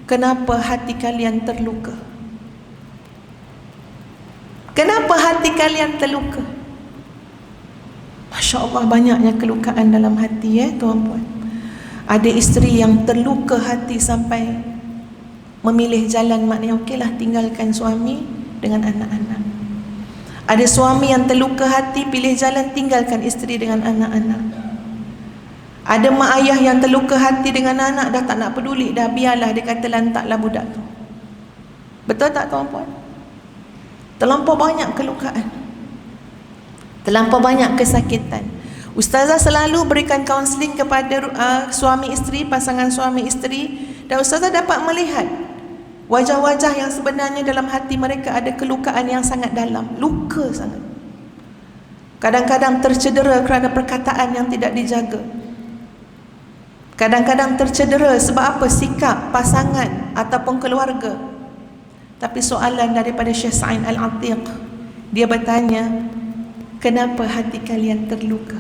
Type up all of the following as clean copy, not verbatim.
Kenapa hati kalian terluka? Kenapa hati kalian terluka? Masya Allah, banyaknya kelukaan dalam hati tuan-puan. Ada isteri yang terluka hati sampai memilih jalan, maknanya okeylah tinggalkan suami dengan anak-anak. Ada suami yang terluka hati, pilih jalan tinggalkan isteri dengan anak-anak. Ada mak ayah yang terluka hati dengan anak, dah tak nak peduli, dah biarlah, dia kata lantaklah budak tu. Betul tak tuan-puan? Terlampau banyak kelukaan, terlampau banyak kesakitan. Ustazah selalu berikan kaunseling kepada suami isteri, pasangan suami isteri, dan ustazah dapat melihat wajah-wajah yang sebenarnya dalam hati mereka ada kelukaan yang sangat dalam, luka sangat. Kadang-kadang tercedera kerana perkataan yang tidak dijaga. Kadang-kadang tercedera sebab apa? Sikap pasangan ataupun keluarga. Tapi soalan daripada Syekh Sa'in Al-Atiq, dia bertanya, kenapa hati kalian terluka?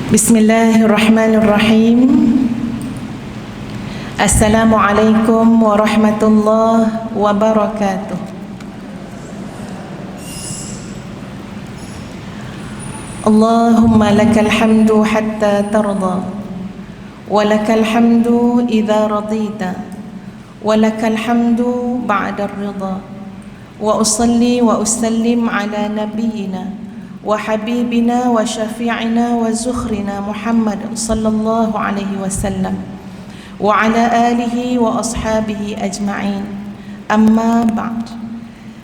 Bismillahirrahmanirrahim. Assalamualaikum warahmatullahi wabarakatuh. Allahumma lakal hamdu hatta tarda, wa lakal hamdu idza radita, wa lakal hamdu ba'da ar-ridha. Wa usalli wa usallim ala nabiyyina wa habibina wa syafi'ina wa zukhrina Muhammad sallallahu alaihi wasallam wa ala alihi wa ashabihi ajma'in. Amma ba'd.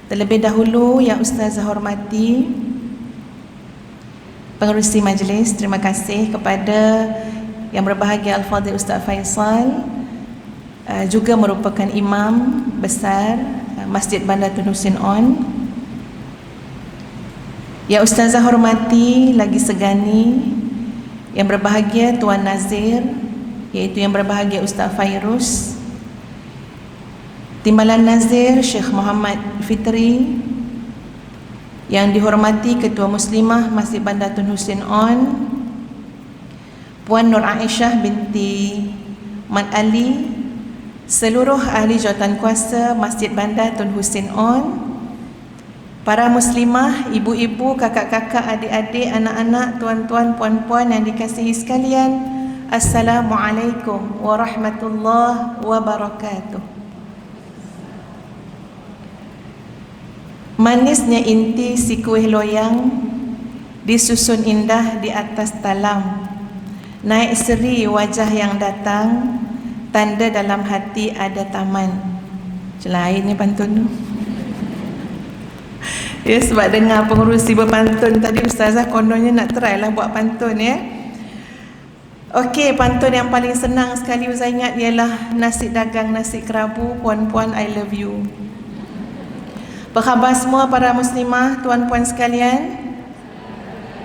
Terlebih dahulu yang ustazah hormati pengerusi majlis, terima kasih kepada yang berbahagia Al-Fadhil Ustaz Faisal, juga merupakan imam besar Masjid Bandar Tun Hussein On. Yang ustazah hormati lagi segani yang berbahagia Tuan Nazir, iaitu yang berbahagia Ustaz Fairuz, Timbalan Nazir Syekh Muhammad Fitri, yang dihormati Ketua Muslimah Masjid Bandar Tun Hussein On, Puan Nur Aisyah binti Man Ali, seluruh ahli jawatan kuasa Masjid Bandar Tun Hussein On, para muslimah, ibu-ibu, kakak-kakak, adik-adik, anak-anak, tuan-tuan, puan-puan yang dikasihi sekalian, Assalamualaikum warahmatullahi wabarakatuh. Manisnya inti si kuih loyang, disusun indah di atas talam, naik seri wajah yang datang, tanda dalam hati ada taman. Lain ni pantun tu. Ya, sebab dengar pengurusi berpantun tadi, ustazah kononnya nak try lah buat pantun ya. Okey, pantun yang paling senang sekali saya ingat ialah nasi dagang nasi kerabu, puan-puan I love you. Apa khabar semua para muslimah, tuan-puan sekalian?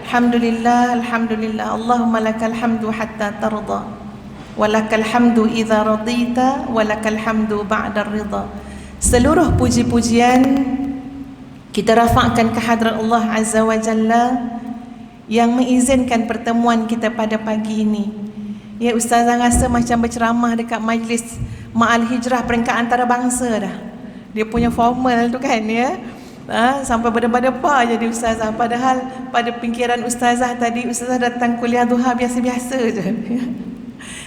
Alhamdulillah, alhamdulillah. Allahumma lakal hamdu hatta tarda, wa lakal hamdu idza radita, wa lakal hamdu ba'da ridha. Seluruh puji-pujian kita rafakkan ke hadrat Allah Azza wa Jalla yang mengizinkan pertemuan kita pada pagi ini. Ya, ustazah rasa macam berceramah dekat majlis Ma'al Hijrah peringkat antarabangsa dah. Dia punya formal tu kan ya, sampai berdebar-debar jadi ustazah. Padahal pada fikiran ustazah tadi, ustazah datang kuliah duha biasa-biasa je.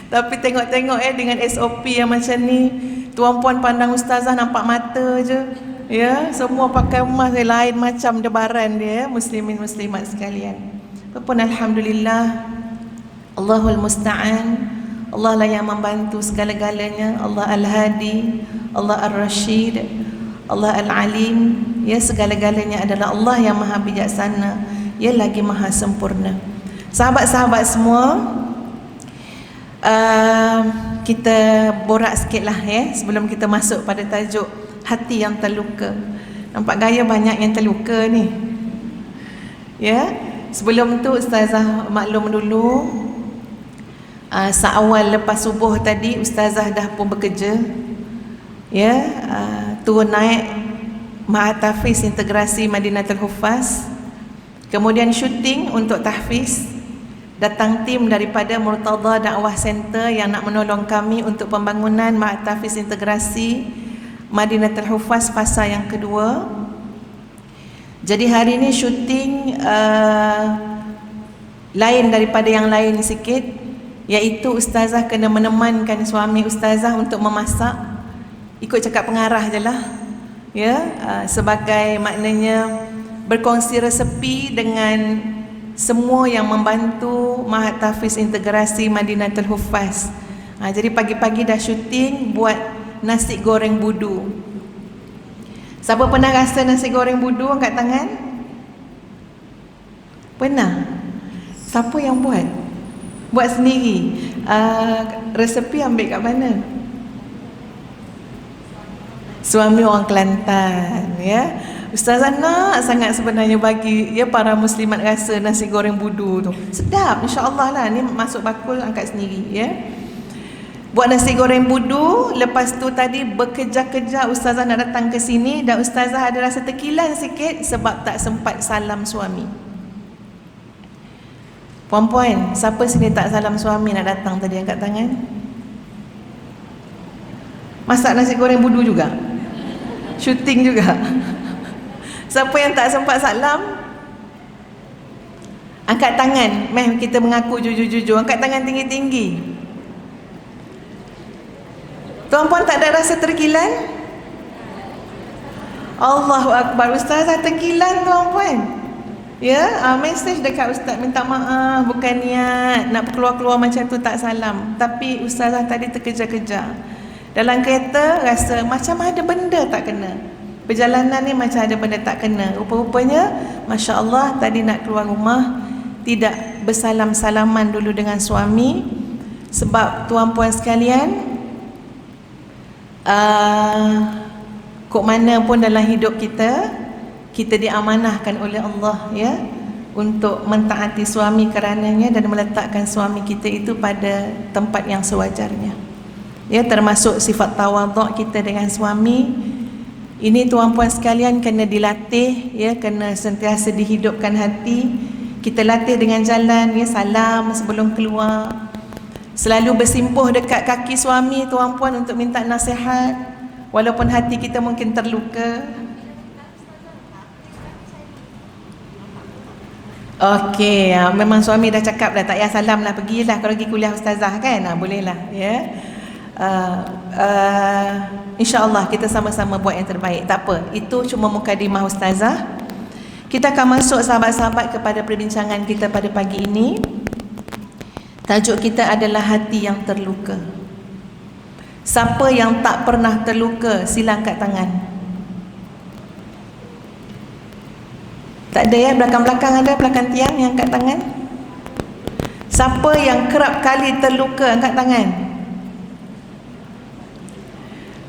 Tapi tengok-tengok dengan SOP yang macam ni, tuan-puan pandang ustazah nampak mata je ya, semua pakai emas lain macam debaran dia, muslimin muslimat sekalian. Apapun alhamdulillah, Allahul musta'an. Allah lah yang membantu segala-galanya. Allah Al-Hadi, Allah Ar-Rashid, Allah Al-Alim. Ya, segala-galanya adalah Allah yang maha bijaksana, ya lagi maha sempurna. Sahabat-sahabat semua, kita borak sikit lah ya, sebelum kita masuk pada tajuk hati yang terluka. Nampak gaya banyak yang terluka ni ya. Sebelum tu ustazah maklum dulu, seawal lepas subuh tadi ustazah dah pun bekerja ya, turun naik Ma'at Tafiz Integrasi Madinatul Huffaz Kemudian syuting untuk tahfiz. Datang tim daripada Murtada Dakwah Center yang nak menolong kami untuk pembangunan Ma'had Tahfiz Integrasi Madinatul Huffaz fasa yang kedua. Jadi hari ini syuting lain daripada yang lain sikit, iaitu ustazah kena menemankan suami ustazah untuk memasak. Ikut cakap pengarah je lah, ya, sebagai maknanya berkongsi resepi dengan semua yang membantu Ma'had Tahfiz Integrasi Madinatul Huffaz. Jadi pagi-pagi dah syuting buat nasi goreng budu. Siapa pernah rasa nasi goreng budu? Angkat tangan. Pernah? Siapa yang buat? Buat sendiri. Resepi ambil kat mana? Suami orang Kelantan, ya. Ustazah nak sangat sebenarnya bagi para muslimat rasa nasi goreng budu tu. Sedap, insya-Allah lah. Ni masuk bakul angkat sendiri, ya. Buat nasi goreng budu. Lepas tu tadi bekerja-kerja ustazah nak datang ke sini, dan ustazah ada rasa terkilan sikit sebab tak sempat salam suami. Puan-puan, siapa sini tak salam suami nak datang tadi? Angkat tangan. Masak nasi goreng budu juga? Syuting juga? Siapa yang tak sempat salam? Angkat tangan. Meh, kita mengaku jujur-jujur. Angkat tangan tinggi-tinggi. Tuan-puan tak ada rasa terkilan? Allahu Akbar. Ustazah terkilan tuan-puan. Ya, mesej dekat ustaz minta maaf, bukan niat nak keluar-keluar macam tu tak salam. Tapi ustazah tadi terkejar-kejar. Dalam kereta rasa macam ada benda tak kena. Perjalanan ni macam ada benda tak kena. Rupa-rupanya, Masya Allah, tadi nak keluar rumah tidak bersalam-salaman dulu dengan suami. Sebab tuan-puan sekalian, kok mana pun dalam hidup kita, kita diamanahkan oleh Allah, ya, untuk mentaati suami karenanya dan meletakkan suami kita itu pada tempat yang sewajarnya. Ya, termasuk sifat tawaduk kita dengan suami. Ini tuan-puan sekalian kena dilatih, ya, kena sentiasa dihidupkan hati. Kita latih dengan jalan, ya, salam sebelum keluar. Selalu bersimpuh dekat kaki suami tuan-puan untuk minta nasihat, walaupun hati kita mungkin terluka. Okey, memang suami dah cakap dah tak payah salam lah, pergilah kalau pergi kuliah ustazah kan, bolehlah, ya. InsyaAllah kita sama-sama buat yang terbaik. Tak apa, itu cuma mukadimah ustazah. Kita akan masuk sahabat-sahabat kepada perbincangan kita pada pagi ini. Tajuk kita adalah hati yang terluka. Siapa yang tak pernah terluka, sila angkat tangan. Tak ada, ya? Belakang-belakang ada, belakang tiang yang angkat tangan. Siapa yang kerap kali terluka, angkat tangan.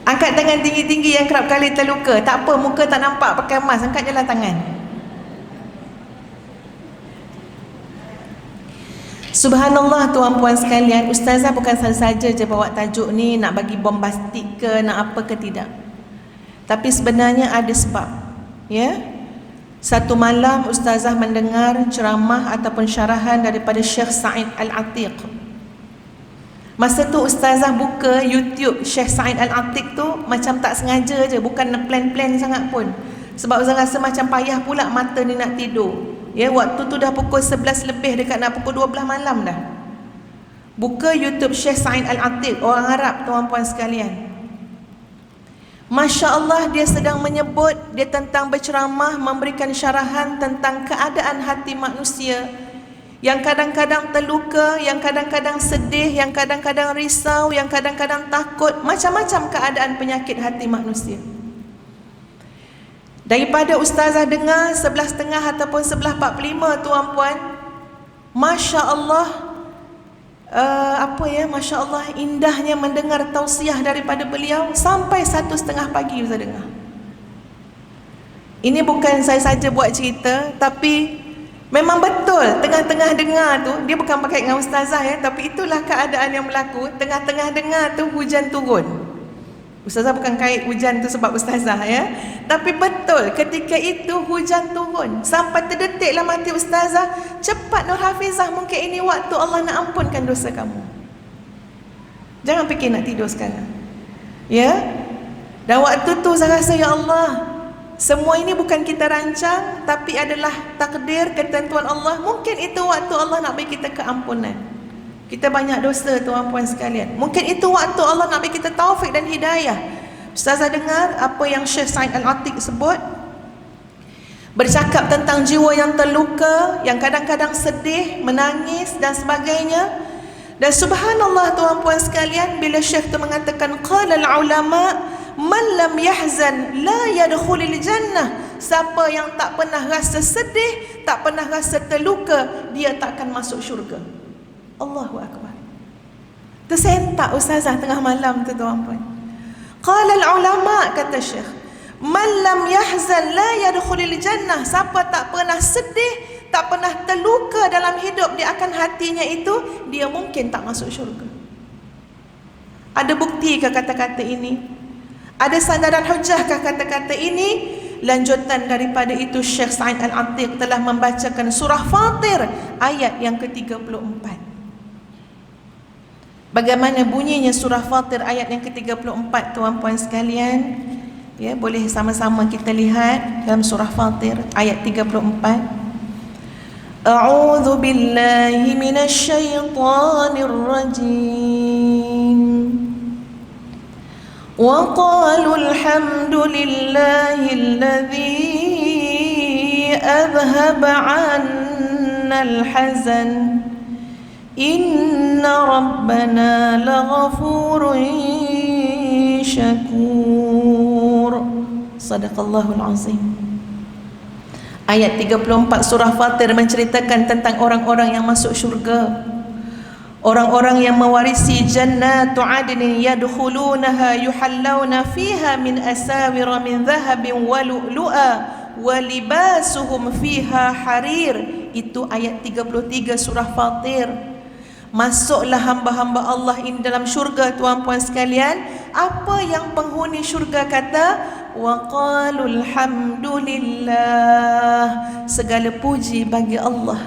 Angkat tangan tinggi-tinggi yang kerap kali terluka. Tak apa, muka tak nampak pakai mask, angkat je lah tangan. Subhanallah tuan-puan sekalian, ustazah bukan saja je bawa tajuk ni nak bagi bombastik ke, nak apa ke, tidak. Tapi sebenarnya ada sebab, ya. Satu malam ustazah mendengar ceramah ataupun syarahan daripada Syekh Said Al-Atiq. Masa tu ustazah buka YouTube Syekh Said Al-Atiq tu macam tak sengaja je, bukan plan-plan sangat pun. Sebab ustazah rasa macam payah pula mata ni nak tidur. Ya, waktu tu dah pukul 11 lebih, dekat nak pukul 12 malam dah. Buka YouTube Syekh Said Al-Atiq, orang Arab tuan-puan sekalian. Masya Allah, dia sedang menyebut, dia tentang berceramah, memberikan syarahan tentang keadaan hati manusia yang kadang-kadang terluka, yang kadang-kadang sedih, yang kadang-kadang risau, yang kadang-kadang takut, macam-macam keadaan penyakit hati manusia. Daripada ustazah dengar 11.30 ataupun 11.45 tuan-puan, Masya Allah, Masya Allah, indahnya mendengar tausiah daripada beliau sampai 1.30 pagi ustaz dengar. Ini bukan saya saja buat cerita, tapi memang betul, tengah-tengah dengar tu, dia bukan pakai dengan ustazah, ya, tapi itulah keadaan yang berlaku. Tengah-tengah dengar tu hujan turun. Ustazah bukan kait hujan tu sebab ustazah ya. Tapi betul ketika itu hujan turun sampai terdetiklah mati ustazah. Cepat Nur Hafizah, mungkin ini waktu Allah nak ampunkan dosa kamu. Jangan fikir nak tidur sekarang. Ya. Dan waktu tu saya rasa ya Allah, semua ini bukan kita rancang tapi adalah takdir ketentuan Allah. Mungkin itu waktu Allah nak bagi kita keampunan. Kita banyak dosa tuan-puan sekalian. Mungkin itu waktu Allah nak bagi kita taufik dan hidayah. Ustazah dengar apa yang Syekh Said Al-Atiq sebut, bercakap tentang jiwa yang terluka, yang kadang-kadang sedih, menangis dan sebagainya. Dan subhanallah tuan-puan sekalian, bila Syekh tu mengatakan qala al-ulama man lam yahzan la yadkhulul jannah. Siapa yang tak pernah rasa sedih, tak pernah rasa terluka, dia tak akan masuk syurga. Allahu Akbar. Tersentak ustazah tengah malam tu tuan-puan. Qala al-ulama, kata Syekh, man lam yahzan la yadkhulul jannah. Siapa tak pernah sedih, tak pernah terluka dalam hidup dia akan hatinya itu, dia mungkin tak masuk syurga. Ada bukti ke kata-kata ini? Ada sandaran hujah ke kata-kata ini? Lanjutan daripada itu, Syekh Said Al-Atiq telah membacakan surah Fatir ayat yang ke-34. Bagaimana bunyinya surah Fatir ayat yang ke-34 tuan-puan sekalian? Ya, boleh sama-sama kita lihat dalam surah Fatir ayat 34. A'udzu billahi minasy syaithanir rajim. Wa qalu alhamdulillahi alladzi adhhaba 'anna al-hazan. Inna rabbana laghafurun syakur. Sadaqallahul azim. Ayat 34 surah Fatir menceritakan tentang orang-orang yang masuk syurga, orang-orang yang mewarisi jannatu adnin yadkhulunaha yuhallawna fiha min asawira min dhahabin wa lu'lu'a wa libasuhum fiha harir. Itu ayat 33 surah Fatir. Masuklah hamba-hamba Allah ini dalam syurga tuan-puan sekalian. Apa yang penghuni syurga kata? Wa qalul hamdulillah, segala puji bagi Allah,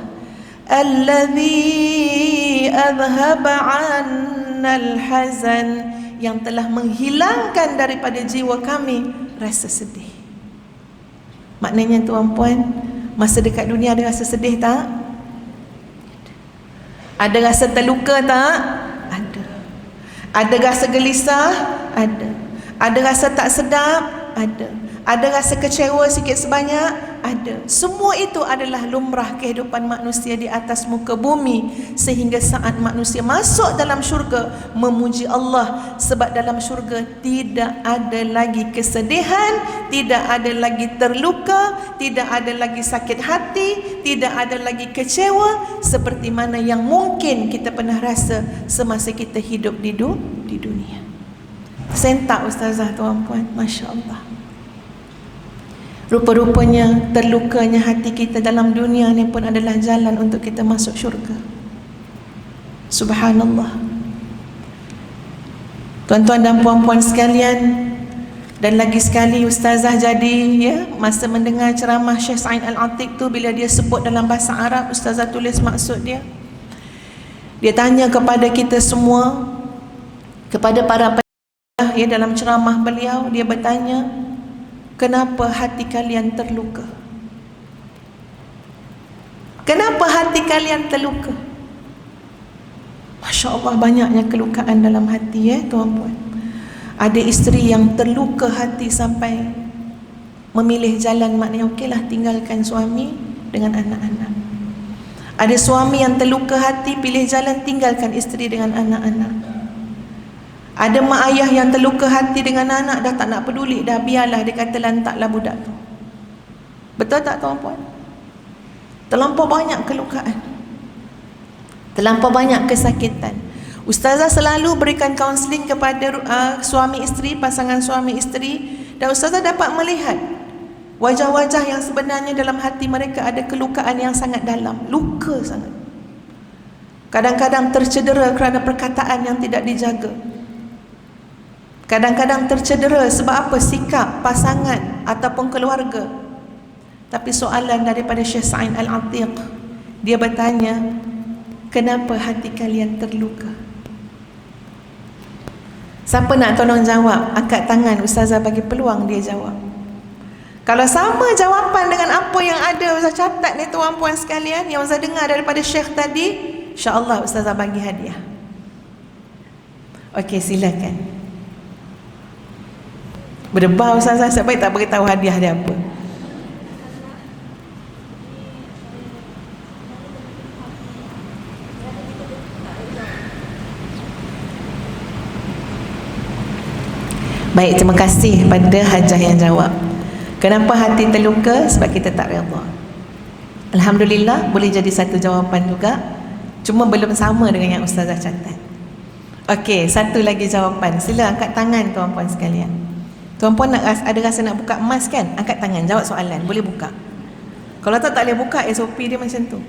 alladzi adhhaba 'annal hazan, yang telah menghilangkan daripada jiwa kami rasa sedih. Maknanya tuan-puan, masa dekat dunia ada rasa sedih tak? Ada rasa terluka tak? Ada. Ada rasa gelisah? Ada. Ada rasa tak sedap? Ada. Ada rasa kecewa sikit sebanyak? Ada. Semua itu adalah lumrah kehidupan manusia di atas muka bumi, sehingga saat manusia masuk dalam syurga memuji Allah, sebab dalam syurga tidak ada lagi kesedihan, tidak ada lagi terluka, tidak ada lagi sakit hati, tidak ada lagi kecewa seperti mana yang mungkin kita pernah rasa semasa kita hidup di dunia. Sentak ustazah tuan-puan, Masya Allah. Rupa-rupanya terlukanya hati kita dalam dunia ni pun adalah jalan untuk kita masuk syurga. Subhanallah. Tuan-tuan dan puan-puan sekalian, dan lagi sekali ustazah jadi masa mendengar ceramah Syekh Said Al-Atiq tu, bila dia sebut dalam bahasa Arab, ustazah tulis maksud dia. Dia tanya kepada kita semua, kepada para pendengar dalam ceramah beliau, dia bertanya, kenapa hati kalian terluka? Kenapa hati kalian terluka? Masya Allah, banyaknya kelukaan dalam hati tuan-puan. Ada isteri yang terluka hati sampai memilih jalan, maknanya okeylah tinggalkan suami dengan anak-anak. Ada suami yang terluka hati, pilih jalan tinggalkan isteri dengan anak-anak. Ada mak ayah yang terluka hati dengan anak, dah tak nak peduli, dah biarlah, dia kata lantaklah budak tu. Betul tak tuan-puan? Terlampau banyak kelukaan, terlampau banyak kesakitan. Ustazah selalu berikan kaunseling kepada suami isteri, pasangan suami isteri, dan ustazah dapat melihat wajah-wajah yang sebenarnya dalam hati mereka ada kelukaan yang sangat dalam, luka sangat. Kadang-kadang tercedera kerana perkataan yang tidak dijaga. Kadang-kadang tercedera sebab apa? Sikap pasangan ataupun keluarga. Tapi soalan daripada Syekh Sa'id Al-Atiq, dia bertanya, kenapa hati kalian terluka? Siapa nak tolong jawab? Angkat tangan, Ustazah bagi peluang dia jawab. Kalau sama jawapan dengan apa yang ada Ustaz catat ni tuan puan sekalian, yang Ustaz dengar daripada Syekh tadi, insya-Allah Ustazah bagi hadiah. Okey, silakan. Berdebar Ustazah, sebab tak beritahu hadiah dia apa. Baik, terima kasih pada Hajah yang jawab. Kenapa hati terluka? Sebab kita tak redha. Alhamdulillah, boleh jadi satu jawapan juga. Cuma belum sama dengan yang Ustazah catat. Okey, satu lagi jawapan. Sila angkat tangan tuan-puan sekalian. Tuan-puan ada rasa nak buka emas kan? Angkat tangan, jawab soalan. Boleh buka. Kalau tak boleh buka, SOP dia macam tu.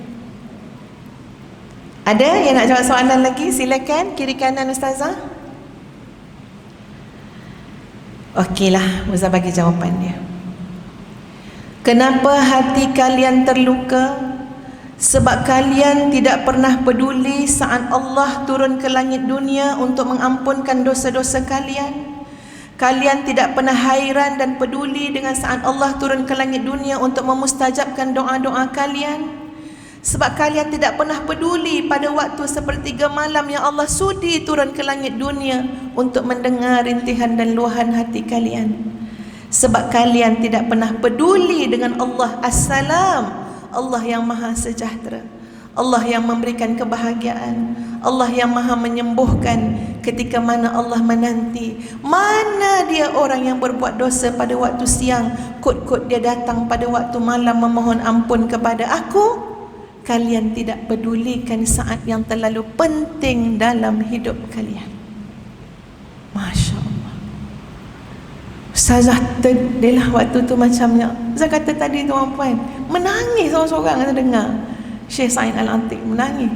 Ada yang nak jawab soalan lagi? Silakan, kiri kanan Ustazah. Okeylah, Ustazah bagi jawapan dia. Kenapa hati kalian terluka? Sebab kalian tidak pernah peduli saat Allah turun ke langit dunia untuk mengampunkan dosa-dosa kalian. Kalian tidak pernah hairan dan peduli dengan saat Allah turun ke langit dunia untuk memustajabkan doa-doa kalian. Sebab kalian tidak pernah peduli pada waktu sepertiga malam yang Allah sudi turun ke langit dunia untuk mendengar rintihan dan luahan hati kalian. Sebab kalian tidak pernah peduli dengan Allah As-Salam, Allah yang maha sejahtera, Allah yang memberikan kebahagiaan, Allah yang maha menyembuhkan ketika mana Allah menanti. Mana dia orang yang berbuat dosa pada waktu siang, kut-kut dia datang pada waktu malam memohon ampun kepada aku. Kalian tidak pedulikan saat yang terlalu penting dalam hidup kalian. Masya Allah. Ustazah terdelah waktu tu macamnya. Ustazah kata tadi tuan-puan, menangis seorang-seorang yang dengar Syekh Sa'id Al-Atiq menangis.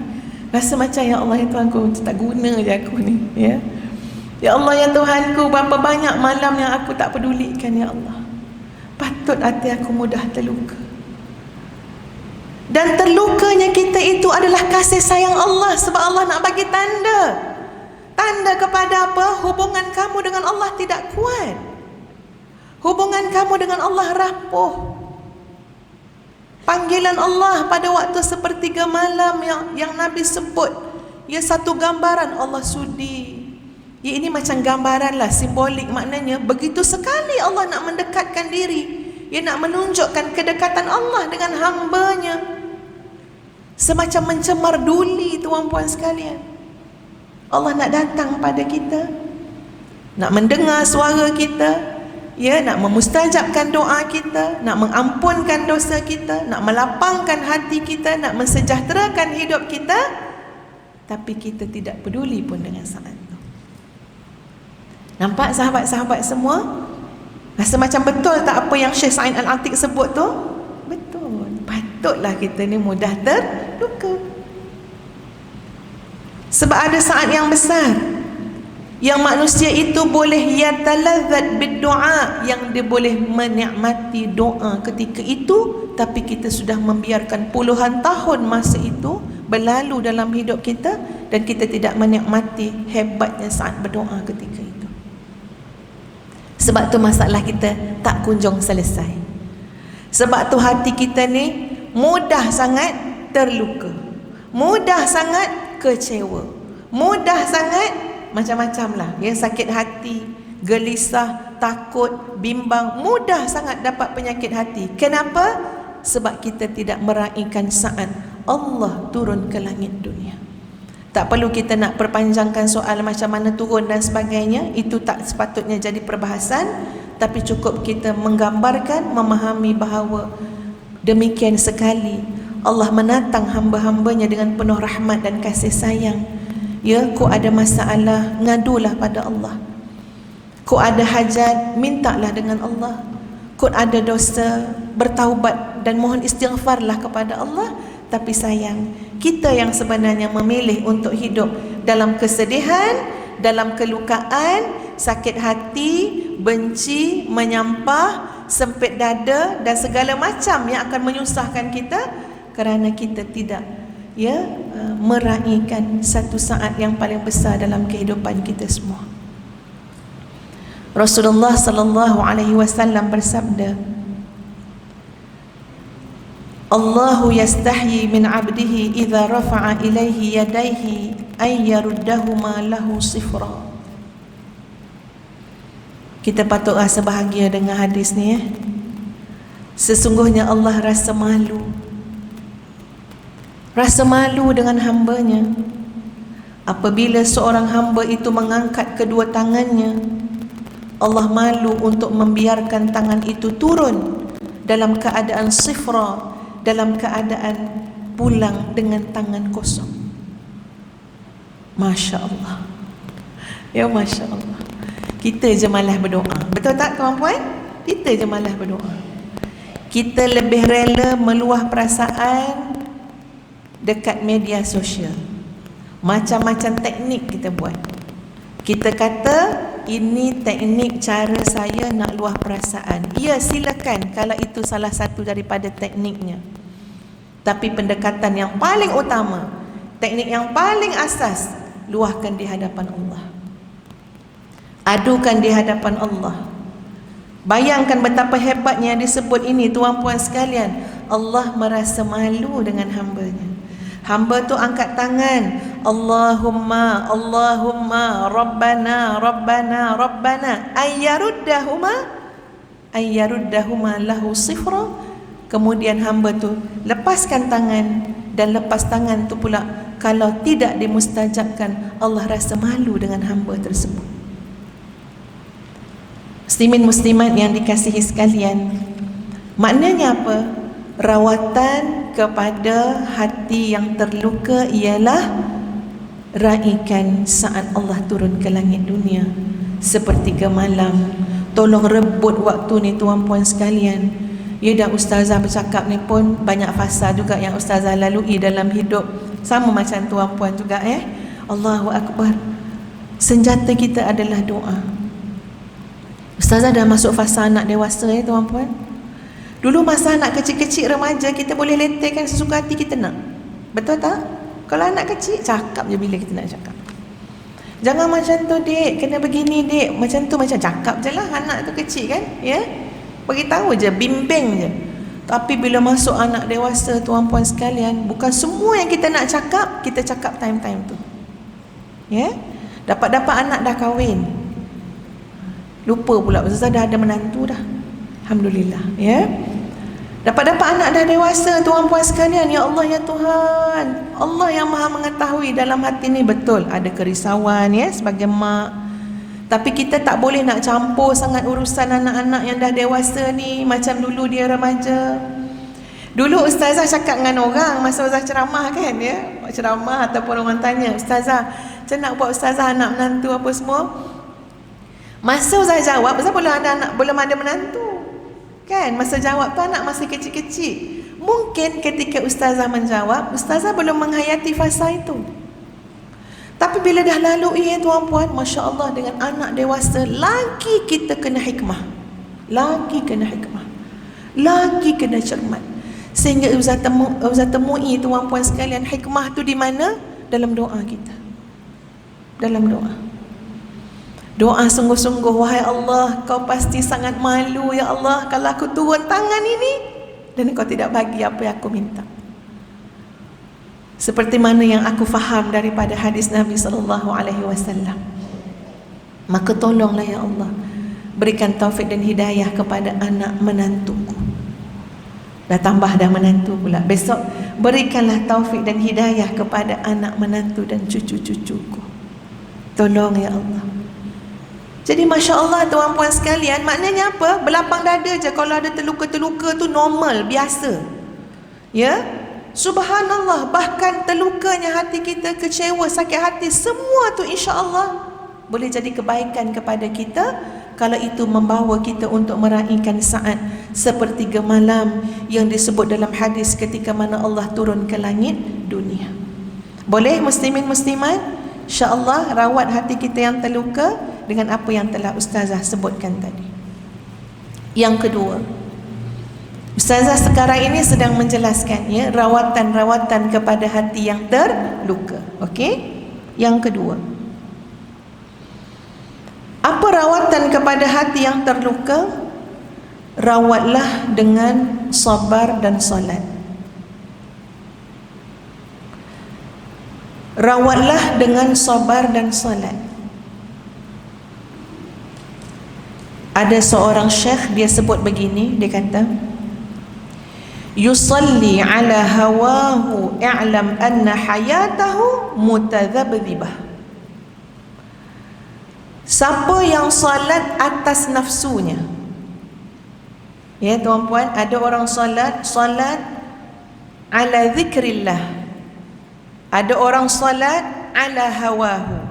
Rasa macam, ya Allah ya Tuhanku, tak guna je aku ni, ya. Ya Allah ya Tuhanku, berapa banyak malam yang aku tak pedulikan, ya Allah. Patut hati aku mudah terluka. Dan terlukanya kita itu adalah kasih sayang Allah, sebab Allah nak bagi tanda. Tanda kepada apa? Hubungan kamu dengan Allah tidak kuat. Hubungan kamu dengan Allah rapuh. Panggilan Allah pada waktu sepertiga malam yang Nabi sebut, ia satu gambaran Allah sudi. Ya, ini macam gambaran lah, simbolik, maknanya begitu sekali Allah nak mendekatkan diri. Ia nak menunjukkan kedekatan Allah dengan hambanya. Semacam mencemar duli tuan-puan sekalian. Allah nak datang pada kita, nak mendengar suara kita, ya, nak memustajabkan doa kita, nak mengampunkan dosa kita, nak melapangkan hati kita, nak mensejahterakan hidup kita. Tapi kita tidak peduli pun dengan saat itu. Nampak sahabat-sahabat semua? Rasa macam betul tak apa yang Syekh Sa'id Al-Atiq sebut tu? Betul. Patutlah kita ni mudah terluka. Sebab ada saat yang besar yang manusia itu boleh yataladzat bid-du'a, yang dia boleh menikmati doa ketika itu, tapi kita sudah membiarkan puluhan tahun masa itu berlalu dalam hidup kita dan kita tidak menikmati hebatnya saat berdoa ketika itu. Sebab tu masalah kita tak kunjung selesai. Sebab tu hati kita ni mudah sangat terluka, mudah sangat kecewa, mudah sangat macam-macam lah, ya, sakit hati, gelisah, takut, bimbang, mudah sangat dapat penyakit hati. Kenapa? Sebab kita tidak meraihkan saat Allah turun ke langit dunia. Tak perlu kita nak perpanjangkan soal macam mana turun dan sebagainya, itu tak sepatutnya jadi perbahasan. Tapi cukup kita menggambarkan, memahami bahawa demikian sekali Allah menatang hamba-hambanya dengan penuh rahmat dan kasih sayang. Ya, kau ada masalah, ngadulah pada Allah. Kau ada hajat, mintalah dengan Allah. Kau ada dosa, bertaubat dan mohon istighfarlah kepada Allah. Tapi sayang, kita yang sebenarnya memilih untuk hidup dalam kesedihan, dalam kelukaan, sakit hati, benci, menyampah, sempit dada dan segala macam yang akan menyusahkan kita kerana kita tidak meraihkan satu saat yang paling besar dalam kehidupan kita semua. Rasulullah sallallahu alaihi wasallam bersabda, Allahu yastahyi min 'abdihi idza rafa'a ilaihi yadayhi ay yaruddahuma lahu sifra. Kita patut rasa bahagia dengan hadis ni. Sesungguhnya Allah rasa malu dengan hambanya apabila seorang hamba itu mengangkat kedua tangannya. Allah malu untuk membiarkan tangan itu turun dalam keadaan sifra, dalam keadaan pulang dengan tangan kosong. Masya Allah. Ya Masya Allah. Kita je malas berdoa. Betul tak tuan-puan? Kita je malas berdoa. Kita lebih rela meluah perasaan dekat media sosial. Macam-macam teknik kita buat. Kita kata ini teknik cara saya nak luah perasaan. Ya, silakan kalau itu salah satu daripada tekniknya. Tapi pendekatan yang paling utama, teknik yang paling asas, luahkan di hadapan Allah. Adukan di hadapan Allah. Bayangkan betapa hebatnya yang disebut ini tuan-puan sekalian. Allah merasa malu dengan hambanya. Hamba tu angkat tangan, Allahumma, Allahumma, Rabbana, Rabbana, Rabbana, ayyaruddahuma lahu sifra. Kemudian hamba tu lepaskan tangan, dan lepas tangan tu pula kalau tidak dimustajabkan, Allah rasa malu dengan hamba tersebut. Muslimin muslimat yang dikasihi sekalian, maknanya apa? Rawatan kepada hati yang terluka ialah raikan saat Allah turun ke langit dunia sepertiga malam. Tolong rebut waktu ni tuan-puan sekalian. Ya, dah ustazah bercakap ni pun banyak fasa juga yang ustazah lalui dalam hidup. Sama macam tuan-puan juga Allahu Akbar. Senjata kita adalah doa. Ustazah dah masuk fasa anak dewasa tuan-puan. Dulu masa anak kecil-kecil remaja, kita boleh letihkan sesuka hati kita nak. Betul tak? Kalau anak kecil, cakap je bila kita nak cakap. Jangan macam tu dek, kena begini dek. Macam tu, macam cakap je lah. Anak tu kecil kan, ya. Beritahu je, bimbing je. Tapi bila masuk anak dewasa tuan-puan sekalian, bukan semua yang kita nak cakap, kita cakap time-time tu. Ya. Dapat-dapat anak dah kahwin, lupa pula Ustazah dah ada menantu dah. Alhamdulillah, ya. Dapat-dapat anak dah dewasa tuan-puan sekalian, ya Allah ya Tuhan. Allah yang Maha mengetahui dalam hati ni betul ada kerisauan sebagai mak. Tapi kita tak boleh nak campur sangat urusan anak-anak yang dah dewasa ni macam dulu dia remaja. Dulu ustazah cakap dengan orang masa ustazah ceramah kan, ceramah ataupun orang tanya, ustazah macam nak buat ustazah anak menantu apa semua. Masa ustazah jawab, ustazah belum ada menantu kan, masa jawab tu anak masih kecil-kecil. Mungkin ketika ustazah menjawab, ustazah belum menghayati fasa itu. Tapi bila dah lalui tuan-puan, Masya Allah, dengan anak dewasa, lagi kita kena hikmah, lagi kena hikmah, lagi kena cermat. Sehingga ustazah temui tuan-puan sekalian, hikmah tu di mana? Dalam doa kita. Dalam doa. Doa sungguh-sungguh, wahai Allah, kau pasti sangat malu ya Allah kalau aku turun tangan ini dan kau tidak bagi apa yang aku minta. Seperti mana yang aku faham daripada hadis Nabi SAW. Maka tolonglah ya Allah, berikan taufik dan hidayah kepada anak menantuku. Dah tambah dah menantu pula. Besok berikanlah taufik dan hidayah kepada anak menantu dan cucu-cucuku. Tolong ya Allah. Jadi Masya Allah tuan-puan sekalian, maknanya apa? Berlapang dada je kalau ada terluka-terluka tu normal, biasa. Ya, subhanallah, bahkan terlukanya hati kita, kecewa, sakit hati, semua tu insya Allah boleh jadi kebaikan kepada kita kalau itu membawa kita untuk meraihkan saat sepertiga malam yang disebut dalam hadis ketika mana Allah turun ke langit dunia. Boleh muslimin muslimat? InsyaAllah rawat hati kita yang terluka dengan apa yang telah Ustazah sebutkan tadi. Yang kedua, Ustazah sekarang ini sedang menjelaskan rawatan-rawatan kepada hati yang terluka. Okey? Yang kedua, apa rawatan kepada hati yang terluka? Rawatlah dengan sabar dan solat. Rawatlah dengan sabar dan solat. Ada seorang syekh, dia sebut begini, dia kata, yusalli ala hawahu i'lam anna hayatahu mutadhabdhibah. Siapa yang salat atas nafsunya, ya tuan-puan, ada orang salat ala zikrillah, ada orang salat ala hawahu,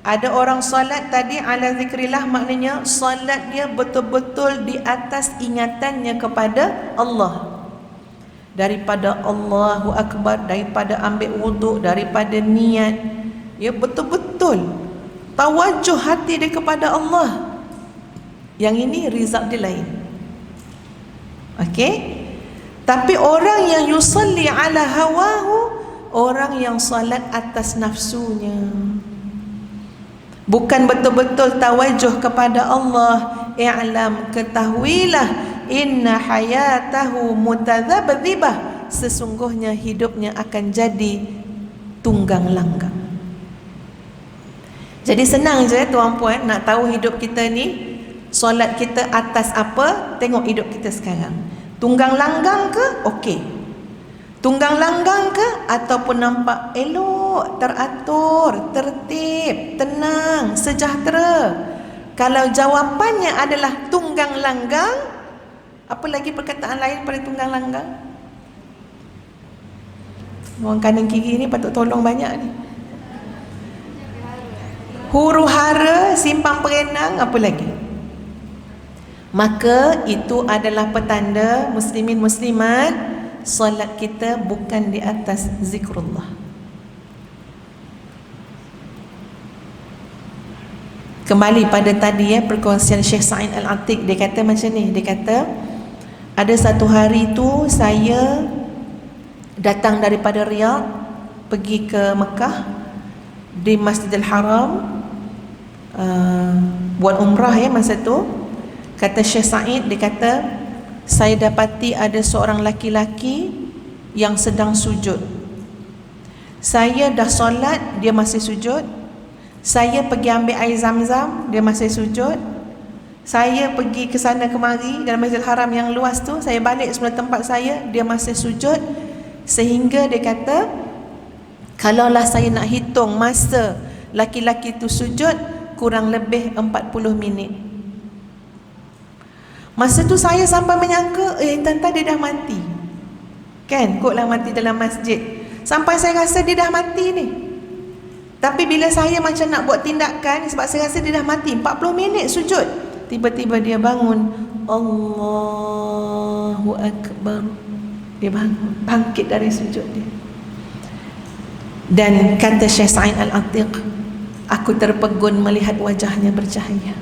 ada orang salat tadi ala zikrillah, maknanya salat dia betul-betul di atas ingatannya kepada Allah. Daripada Allahu Akbar, daripada ambil wuduk, daripada niat, ya betul-betul tawajuh hati dia kepada Allah. Yang ini result dia lain. Okey? Tapi orang yang yusalli ala hawahu, orang yang salat atas nafsunya, bukan betul-betul tawajuh kepada Allah. I'lam, ketahuilah, inna hayatahu mutadhabdhibah, sesungguhnya hidupnya akan jadi tunggang langgang. Jadi senang je tuan-puan nak tahu hidup kita ni, solat kita atas apa? Tengok hidup kita sekarang. Tunggang langgang ke? Okey. Tunggang langgang ke? Ataupun nampak elok, teratur, tertib, tenang, sejahtera. Kalau jawapannya adalah tunggang langgang, apa lagi perkataan lain pada tunggang langgang? Orang kanan kiri ni patut tolong banyak ni. Huru hara, simpang perenang, apa lagi? Maka itu adalah petanda muslimin muslimat, solat kita bukan di atas zikrullah. Kembali pada tadi perkongsian Syekh Sa'id Al-Atiq, dia kata macam ni, dia kata ada satu hari tu saya datang daripada Riyadh pergi ke Mekah, di Masjidil Haram, buat umrah masa tu. Kata Syekh Sa'id, dia kata saya dapati ada seorang laki-laki yang sedang sujud. Saya dah solat, dia masih sujud. Saya pergi ambil air zam-zam, dia masih sujud. Saya pergi ke sana kemari dalam Masjidil Haram yang luas tu, saya balik semula tempat saya, dia masih sujud. Sehingga dia kata, kalaulah saya nak hitung masa laki-laki tu sujud, kurang lebih 40 minit. Masa tu saya sampai menyangka, tentang dia dah mati. Kan, kotlah mati dalam masjid. Sampai saya rasa dia dah mati ni. Tapi bila saya macam nak buat tindakan, sebab saya rasa dia dah mati, 40 minit sujud, tiba-tiba dia bangun, Allahu Akbar. Dia bangun, bangkit dari sujud dia. Dan kata Syekh Sa'id Al-Atiq, aku terpegun melihat wajahnya bercahaya.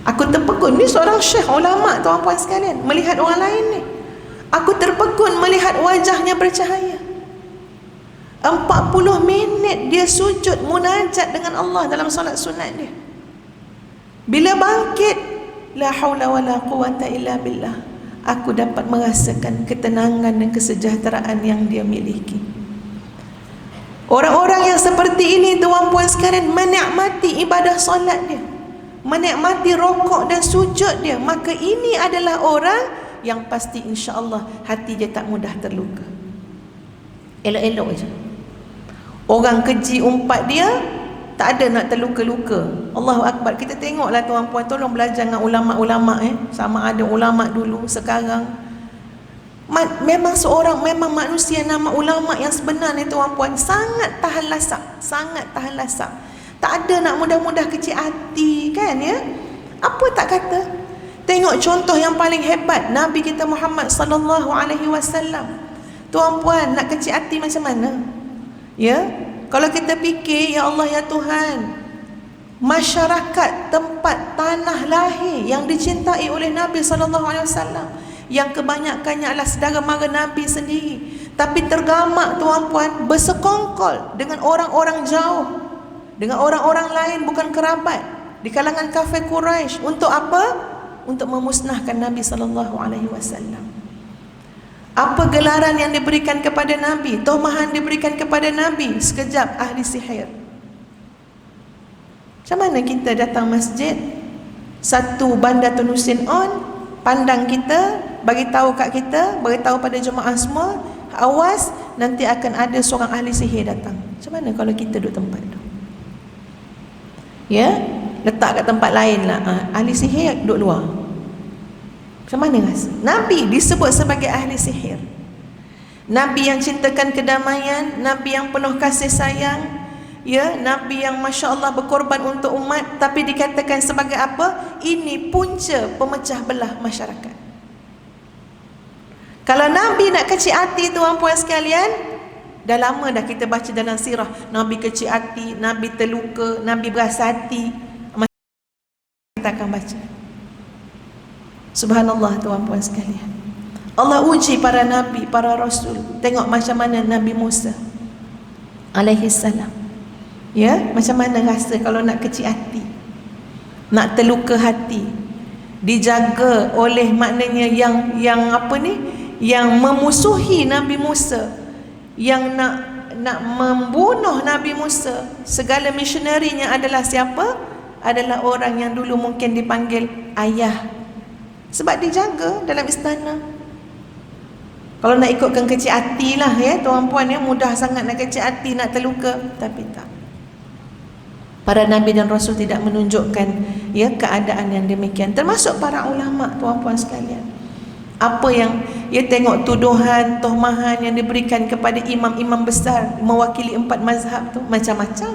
Aku terpegun, ni seorang syekh ulama tuan-puan sekalian, melihat orang lain ni. Aku terpegun melihat wajahnya bercahaya. 40 minit dia sujud munajat dengan Allah dalam solat sunat dia. Bila bangkit, la haula wala quwata illa billah, aku dapat merasakan ketenangan dan kesejahteraan yang dia miliki. Orang-orang yang seperti ini tuan-puan sekalian menikmati ibadah solat dia, menikmati rokok dan sujud dia, maka ini adalah orang yang pasti insya-Allah hati dia tak mudah terluka. Elok-elok je. Orang keji umpat dia, tak ada nak terluka-luka. Allahu Akbar. Kita tengoklah tuan-puan, tolong belajar dengan ulama-ulama sama ada ulama dulu, sekarang. Memang manusia nama ulama yang sebenar ni tuan-puan, sangat tahan lasak, sangat tahan lasak. Tak ada nak mudah-mudah kecil hati, kan ya? Apa tak kata? Tengok contoh yang paling hebat, Nabi kita Muhammad sallallahu alaihi wasallam. Tuan-puan, nak kecil hati macam mana? Ya, kalau kita fikir, ya Allah ya Tuhan, masyarakat tempat tanah lahir yang dicintai oleh Nabi SAW, yang kebanyakannya adalah saudara mara Nabi sendiri, tapi tergamak tuan-puan, bersekongkol dengan orang-orang jauh, dengan orang-orang lain bukan kerabat di kalangan kafir Quraisy. Untuk apa? Untuk memusnahkan Nabi SAW. Apa gelaran yang diberikan kepada Nabi? Tomahan diberikan kepada Nabi. Sekejap, ahli sihir. Macam mana kita datang masjid, satu banda tunusin on, pandang kita, bagi tahu kat kita, bagi tahu pada jemaah semua, awas, nanti akan ada seorang ahli sihir datang. Macam mana kalau kita duduk tempat tu? Ya, letak kat tempat lain lah. Ahli sihir duduk luar. Macam mana rasa? Nabi disebut sebagai ahli sihir. Nabi yang cintakan kedamaian, Nabi yang penuh kasih sayang, ya, Nabi yang Masya Allah berkorban untuk umat, tapi dikatakan sebagai apa? Ini punca pemecah belah masyarakat. Kalau Nabi nak kecil hati tuan-puan sekalian, dah lama dah kita baca dalam sirah, Nabi kecil hati, Nabi terluka, Nabi berasa hati, kita akan baca. Subhanallah tuan-puan sekalian, Allah uji para Nabi, para Rasul. Tengok macam mana Nabi Musa alaihi salam, ya, macam mana rasa kalau nak kecil hati, nak terluka hati, dijaga oleh maknanya yang apa ni, yang memusuhi Nabi Musa, yang nak membunuh Nabi Musa. Segala misionerinya adalah siapa? Adalah orang yang dulu mungkin dipanggil ayah, sebab dijaga dalam istana. Kalau nak ikutkan kecil hati lah, ya tuan-puan, ya, mudah sangat nak kecil hati, nak terluka. Tapi tak, para Nabi dan Rasul tidak menunjukkan, ya, keadaan yang demikian. Termasuk para ulama tuan-puan sekalian. Apa yang, ya, tengok tuduhan, tohmahan yang diberikan kepada imam-imam besar mewakili 4 mazhab tu, macam-macam.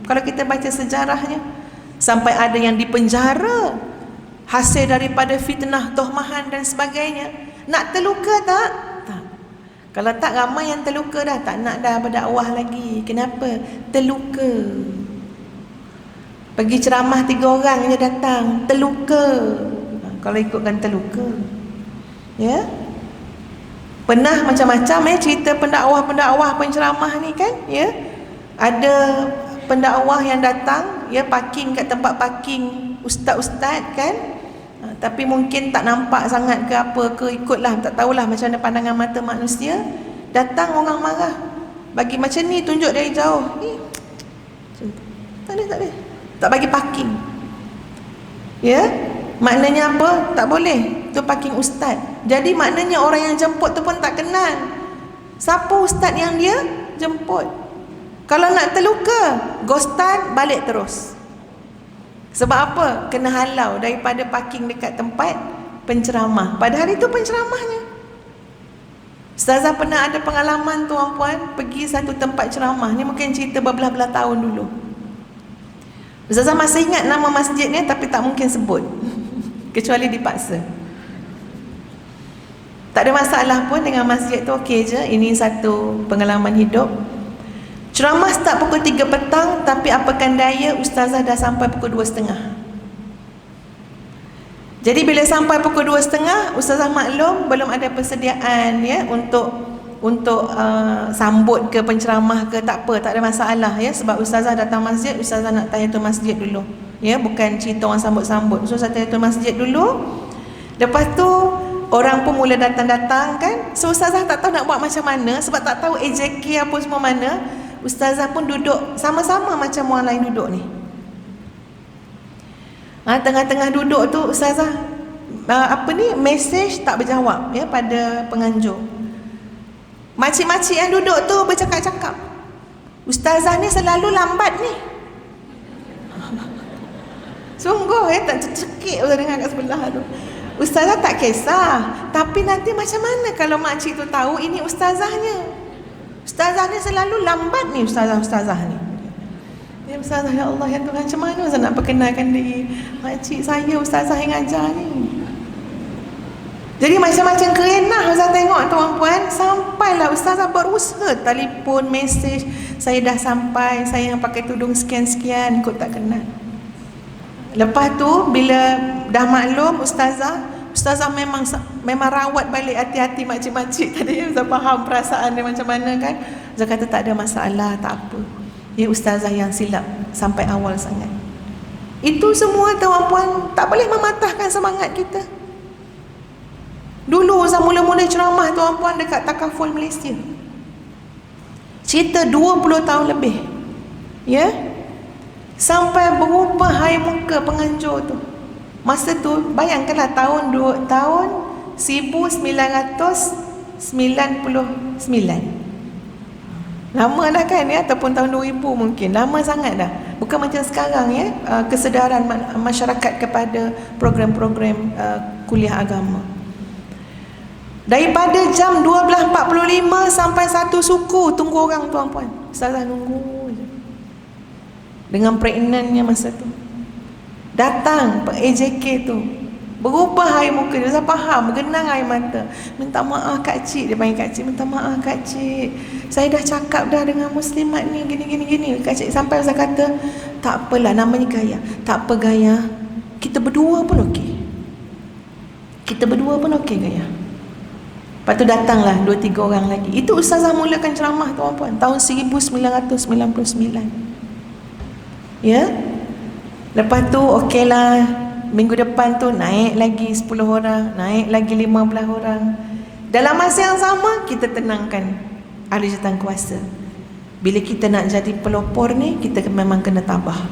Kalau kita baca sejarahnya, sampai ada yang dipenjara hasil daripada fitnah, tohmahan dan sebagainya. Nak terluka tak? Tak. Kalau tak, ramai yang terluka dah, tak nak dah berdakwah lagi. Kenapa? Terluka. Pergi ceramah 3 orang je datang, terluka. Kalau ikutkan terluka, ya. Pernah macam-macam, cerita pendakwah-pendakwah, penceramah ni kan, ya. Ada pendakwah yang datang, ya, parking kat tempat parking ustaz-ustaz kan, tapi mungkin tak nampak sangat ke apa ke, ikutlah, tak tahulah macam mana pandangan mata manusia. Datang orang marah, bagi macam ni, tunjuk dari jauh, tak ada, tak bagi parking, ya. Maknanya apa? Tak boleh, tu parking ustaz. Jadi maknanya orang yang jemput tu pun tak kenal siapa ustaz yang dia jemput. Kalau nak terluka, ghostan, balik terus. Sebab apa? Kena halau daripada parking dekat tempat penceramah. Pada hari itu penceramahnya. Ustazah pernah ada pengalaman tuan-puan, pergi satu tempat ceramah. Ni mungkin cerita berbelah-belah tahun dulu. Ustazah masih ingat nama masjidnya, tapi tak mungkin sebut kecuali dipaksa. Tak ada masalah pun dengan masjid tu, okey je. Ini satu pengalaman hidup. Ceramah start pukul 3 petang, tapi apakan daya, ustazah dah sampai pukul 2.30. Jadi bila sampai pukul 2.30, ustazah maklum belum ada persediaan, ya, untuk sambut ke penceramah ke, tak apa, tak ada masalah, ya. Sebab ustazah datang masjid, ustazah nak tahiyatul masjid dulu, ya, bukan cerita orang sambut-sambut. So ustazah tahiyatul masjid dulu. Lepas tu orang pun mula datang-datang kan. So ustazah tak tahu nak buat macam mana, sebab tak tahu AJK apa semua mana. Ustazah pun duduk sama-sama macam orang lain duduk ni. Tengah-tengah duduk tu ustazah mesej tak berjawab, ya, pada penganjur. Makcik-makcik yang duduk tu bercakap-cakap, ustazah ni selalu lambat ni. Sungguh, ya, tak cekik ustazah dengar kat sebelah tu. Ustazah tak kisah, tapi nanti macam mana kalau makcik tu tahu ini ustazahnya? Ustazah ni selalu lambat ni, ustazah ni. Ya ustazah, ya Allah, ya Tuhan, macam mana ustazah nak perkenalkan diri makcik saya, ustazah yang ajar ni? Jadi macam-macam kerenah ustazah tengok tuan-puan. Sampailah ustazah berusaha telefon, mesej, saya dah sampai, saya yang pakai tudung sekian-sekian, kot tak kenal. Lepas tu bila dah maklum Ustazah memang rawat balik hati-hati makcik-makcik tadi. Ustazah faham perasaan dia macam mana kan. Ustazah kata tak ada masalah, tak apa. Ya Ustazah yang silap sampai awal sangat. Itu semua tuan-puan tak boleh mematahkan semangat kita. Dulu Ustazah mula-mula ceramah tuan-puan dekat Takaful Malaysia. Cerita 20 tahun lebih. Ya. Sampai berubah hai muka penganjur tu. Masa tu bayangkanlah tahun 1999. Lama dah kan ya, ataupun tahun 2000 mungkin. Lama sangat dah. Bukan macam sekarang ya, kesedaran masyarakat kepada program-program kuliah agama. Daripada jam 12.45 sampai 1 suku tunggu orang tuan-puan. Ustazah nunggu je. Dengan pregnantnya masa tu. Datang AJK tu. Berubah air muka dia. Saya faham, bergenang air mata. Minta maaf Kak Cik. Dia panggil Kak Cik. Minta maaf Kak Cik. Saya dah cakap dah dengan muslimat ni gini. Kak Cik sampai saya kata, tak apalah, namanya Gaya. Tak apa Gaya. Kita berdua pun okey. Gaya. Lepas tu datanglah 2-3 orang lagi. Itu Ustazah mulakan ceramah tuan-puan tahun 1999. Ya. Lepas tu okeylah, minggu depan tu naik lagi 10 orang, naik lagi 15 orang. Dalam masa yang sama kita tenangkan ahli jawatan kuasa. Bila kita nak jadi pelopor ni, kita memang kena tabah.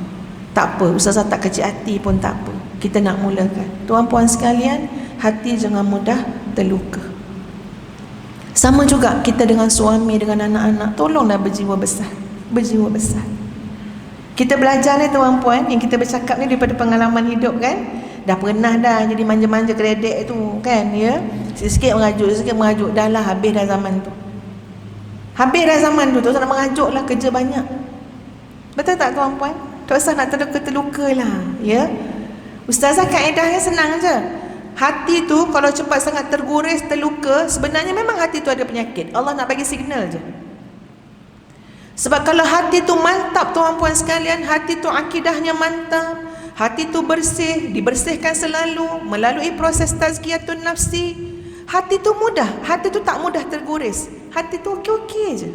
Tak apa, Ustazah tak kecil hati pun tak apa. Kita nak mulakan. Tuan-puan sekalian, hati jangan mudah terluka. Sama juga kita dengan suami, dengan anak-anak, tolonglah berjiwa besar. Kita belajar ni tuan-puan, yang kita bercakap ni daripada pengalaman hidup kan. Dah pernah dah jadi manja-manja kredit tu kan ya. Sikit-sikit mengajuk, dah lah habis dah zaman tu. Tak nak mengajuk lah, kerja banyak. Betul tak tuan-puan? Tak usah nak terluka lah ya. Ustazah kaedahnya senang je. Hati tu kalau cepat sangat terguris, terluka, sebenarnya memang hati tu ada penyakit. Allah nak bagi signal je. Sebab kalau hati tu mantap tuan-puan sekalian, hati tu akidahnya mantap, hati tu bersih, dibersihkan selalu melalui proses tazkiyatun nafsi, hati tu tak mudah terguris. Hati tu okey-okey je.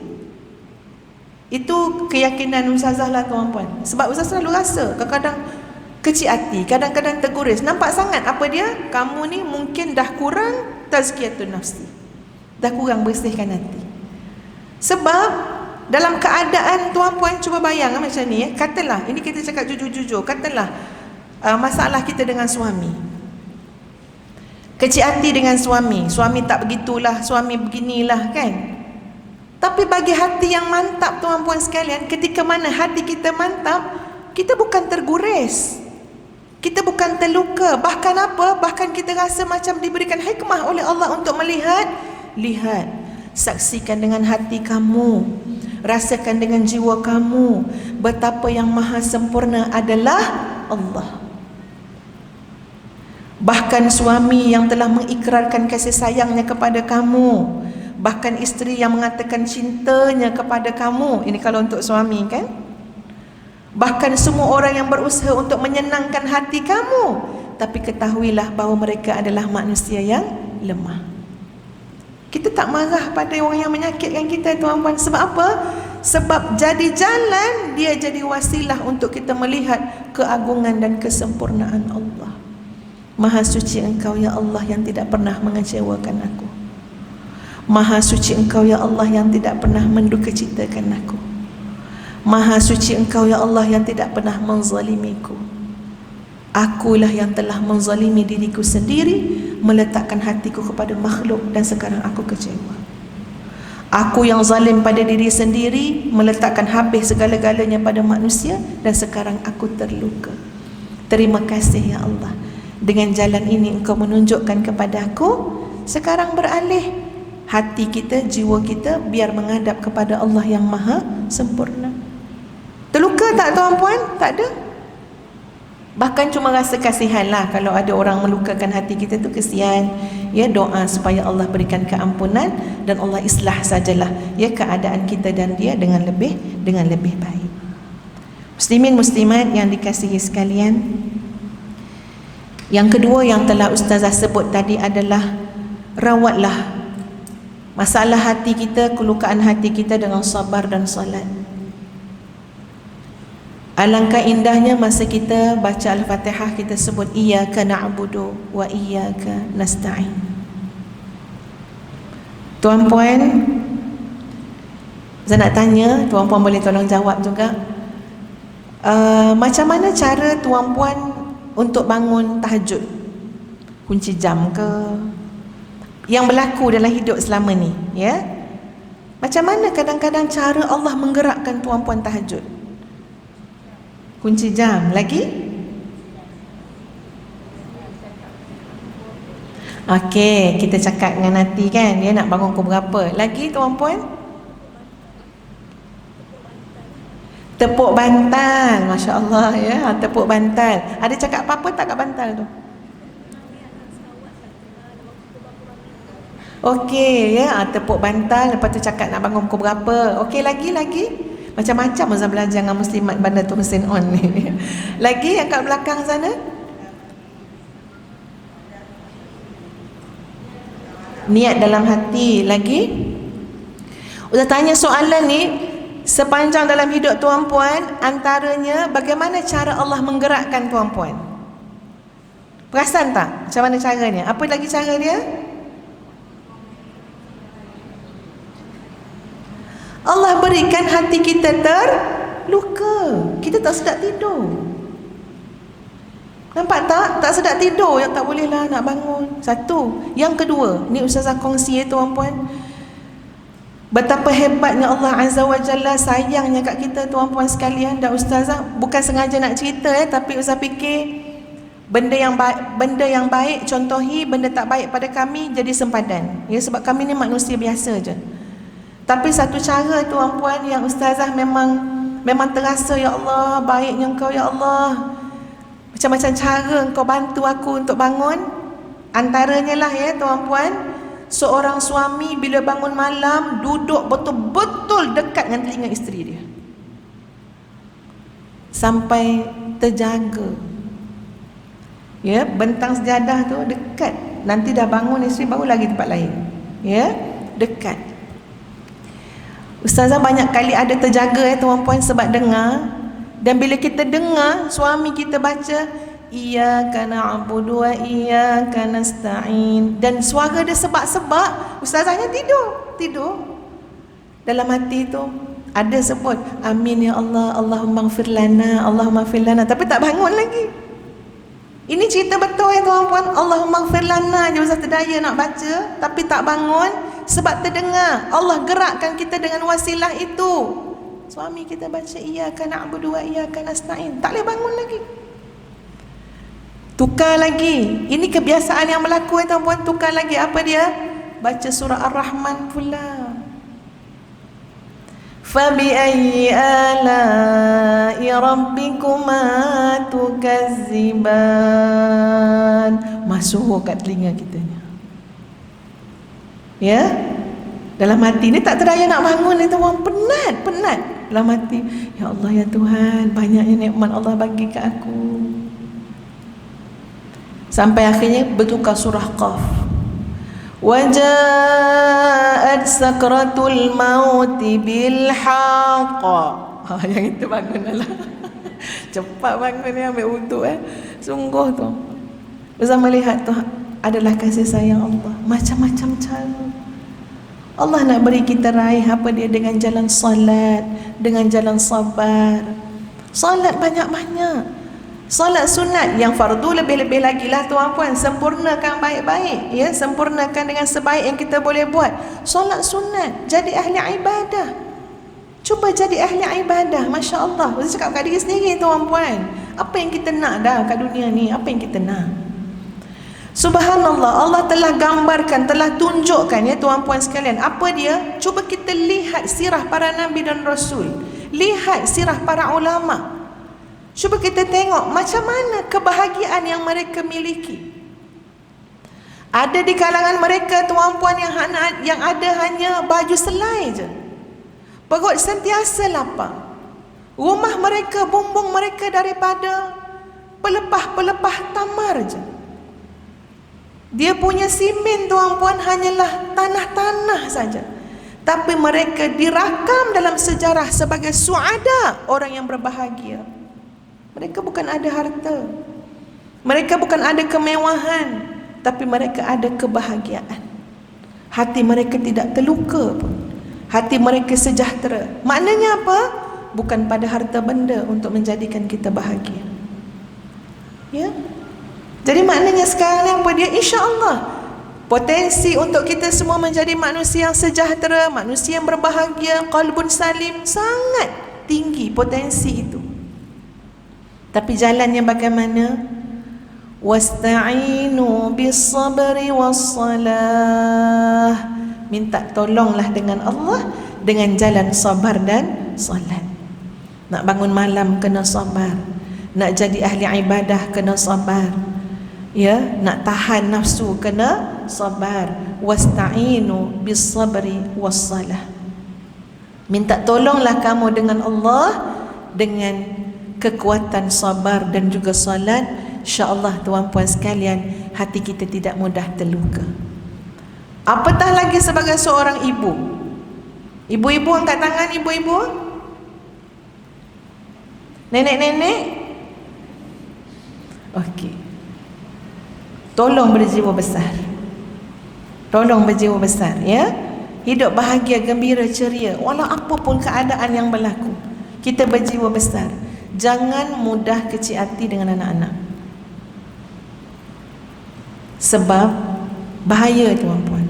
Itu keyakinan Ustazah lah tuan-puan. Sebab Ustazah selalu rasa kadang-kadang kecil hati, kadang-kadang terguris. Nampak sangat apa dia? Kamu ni mungkin dah kurang tazkiyatun nafsi, dah kurang bersihkan hati. Sebab dalam keadaan tuan-puan, cuba bayang macam ni ya. Katalah, ini kita cakap jujur-jujur, katalah masalah kita dengan suami, kecil hati dengan suami tak begitulah, suami beginilah kan. Tapi bagi hati yang mantap tuan-puan sekalian, ketika mana hati kita mantap, kita bukan terguris, kita bukan terluka, bahkan kita rasa macam diberikan hikmah oleh Allah untuk melihat. Saksikan dengan hati kamu, rasakan dengan jiwa kamu betapa yang maha sempurna adalah Allah. Bahkan suami yang telah mengikrarkan kasih sayangnya kepada kamu, bahkan isteri yang mengatakan cintanya kepada kamu. Ini kalau untuk suami kan. Bahkan semua orang yang berusaha untuk menyenangkan hati kamu, tapi ketahuilah bahawa mereka adalah manusia yang lemah. Kita tak marah pada orang yang menyakitkan kita tuan-puan. Sebab apa? Sebab jadi jalan, dia jadi wasilah untuk kita melihat keagungan dan kesempurnaan Allah. Maha suci Engkau ya Allah yang tidak pernah mengecewakan aku. Maha suci Engkau ya Allah yang tidak pernah mendukacitakan aku. Maha suci Engkau ya Allah yang tidak pernah menzalimiku. Akulah yang telah menzalimi diriku sendiri, meletakkan hatiku kepada makhluk, dan sekarang aku kecewa. Aku yang zalim pada diri sendiri, meletakkan habis segala-galanya pada manusia, dan sekarang aku terluka. Terima kasih ya Allah, dengan jalan ini Engkau menunjukkan kepada aku. Sekarang beralih hati kita, jiwa kita biar menghadap kepada Allah yang maha sempurna. Terluka tak tuan-puan? Tak ada. Bahkan cuma rasa kasihan lah kalau ada orang melukakan hati kita tu, kesian. Ya, doa supaya Allah berikan keampunan dan Allah islah sajalah ya keadaan kita dan dia dengan lebih baik. Muslimin muslimat yang dikasihi sekalian, Yang kedua yang telah Ustazah sebut tadi adalah rawatlah masalah hati kita, kelukaan hati kita dengan sabar dan salat. Alangkah indahnya masa kita baca Al-Fatihah, kita sebut iyyaka na'budu wa iyyaka nasta'in. Tuan-puan, saya nak tanya, tuan-puan boleh tolong jawab juga. Macam mana cara tuan-puan untuk bangun tahajud? Kunci jam ke? Yang berlaku dalam hidup selama ni, ya? Macam mana kadang-kadang cara Allah menggerakkan tuan-puan tahajud? Kunci jam lagi? Okey, kita cakap dengan Nati kan, dia nak bangun pukul berapa? Lagi tuan-puan? Tepuk bantal, Masya Allah ya, tepuk bantal. Ada cakap apa-apa tak kat bantal tu? Okey ya, tepuk bantal, lepas tu cakap nak bangun pukul berapa. Okey, lagi? Macam-macam masa belajar dengan Muslimat Bandar tu mesin on ni. Lagi yang kat belakang sana? Niat dalam hati. Lagi? Udah tanya soalan ni sepanjang dalam hidup tuan-puan, antaranya bagaimana cara Allah menggerakkan tuan-puan. Perasan tak macam mana caranya? Apa lagi cara dia? Allah berikan hati kita terluka, kita tak sedap tidur. Nampak tak? Tak sedap tidur, yang tak bolehlah nak bangun. Satu. Yang kedua, ni Ustazah kongsi ya tuan-puan, betapa hebatnya Allah Azza wa Jalla sayangnya kat kita tuan-puan sekalian. Dan Ustazah bukan sengaja nak cerita tapi Ustazah fikir benda yang baik contohi, benda tak baik pada kami jadi sempadan. Ya, sebab kami ni manusia biasa je. Tapi satu cara tuan-puan yang Ustazah memang terasa, ya Allah, baiknya Engkau ya Allah. Macam-macam cara Engkau bantu aku untuk bangun. Antaranya lah ya tuan-puan, seorang suami bila bangun malam duduk betul-betul dekat dengan telinga isteri dia sampai terjaga. Ya, bentang sejadah tu dekat. Nanti dah bangun isteri baru lagi tempat lain. Ya, dekat. Ustazah banyak kali ada terjaga tuan-puan sebab dengar. Dan bila kita dengar suami kita baca iyyaka na'budu wa iyyaka nasta'in, dan suara dia sebab-sebab, ustazahnya tidur. Dalam hati tu ada sebut amin ya Allah, Allahumma ighfir lana, Allahumma ighfir lana, tapi tak bangun lagi. Ini cerita betul ya tuan-puan. Allahumma ighfir lana je ustaz terdaya nak baca, tapi tak bangun sebab terdengar. Allah gerakkan kita dengan wasilah itu. Suami kita baca iyyaka na'budu wa iyyaka nasta'in, tak boleh bangun lagi. Tukar lagi. Ini kebiasaan yang berlaku ya tuan-puan. Tukar lagi. Apa dia? Baca surah Ar-Rahman pula. Fabi'ayyi ala'i rabbikuma tukazziban. Masuk kat telinga kita ni. Ya, dalam hati ni tak terdaya nak bangun ni tuan, penat dalam hati. Ya Allah ya Tuhan, banyaknya nikmat Allah bagi kat aku. Sampai akhirnya bertukar surah Qaf. Waja'at sakratul maut bil haqq. Yang itu bangunlah. Cepat bangun ni, ambil wuduk Sungguh tu. Ustaz melihat tu adalah kasih sayang Allah. Macam-macam cara Allah nak beri kita raih apa dia, dengan jalan salat, dengan jalan sabar. Salat banyak-banyak. Salat sunat, yang fardu lebih-lebih lagi lah tuan-puan. Sempurnakan baik-baik, ya, sempurnakan dengan sebaik yang kita boleh buat. Salat sunat, jadi ahli ibadah. Cuba jadi ahli ibadah, Masya Allah. Saya cakap kat diri sendiri tuan-puan, apa yang kita nak dah kat dunia ni? Apa yang kita nak? Subhanallah, Allah telah gambarkan, telah tunjukkan ya tuan-puan sekalian. Apa dia? Cuba kita lihat sirah para Nabi dan Rasul. Lihat sirah para ulama. Cuba kita tengok macam mana kebahagiaan yang mereka miliki. Ada di kalangan mereka tuan-puan yang ada hanya baju selai je. Perut sentiasa lapang. Rumah mereka, bumbung mereka daripada pelepah-pelepah tamar je. Dia punya simen tuan-puan hanyalah tanah-tanah saja. Tapi mereka dirakam dalam sejarah sebagai suada, orang yang berbahagia. Mereka bukan ada harta, mereka bukan ada kemewahan, tapi mereka ada kebahagiaan. Hati mereka tidak terluka pun, hati mereka sejahtera. Maknanya apa? Bukan pada harta benda untuk menjadikan kita bahagia. Ya. Jadi maknanya sekarang ni apa dia? InsyaAllah potensi untuk kita semua menjadi manusia yang sejahtera, manusia yang berbahagia, qalbun salim, sangat tinggi potensi itu. Tapi jalannya bagaimana? Wasta'inu bis-sabri was-salah. Minta tolonglah dengan Allah dengan jalan sabar dan salat. Nak bangun malam kena sabar, nak jadi ahli ibadah kena sabar. Ya, nak tahan nafsu kena sabar. Wasta'inu bis-sabri was-salah. Minta tolonglah kamu dengan Allah dengan kekuatan sabar dan juga salat. InsyaAllah tuan-puan sekalian, hati kita tidak mudah terluka. Apatah lagi sebagai seorang ibu. Ibu-ibu angkat tangan, ibu-ibu. Nenek-nenek. Okey. Tolong berjiwa besar. Tolong berjiwa besar, ya. Hidup bahagia, gembira, ceria walau apapun keadaan yang berlaku. Kita berjiwa besar. Jangan mudah kecil hati dengan anak-anak. Sebab bahaya tuan-puan.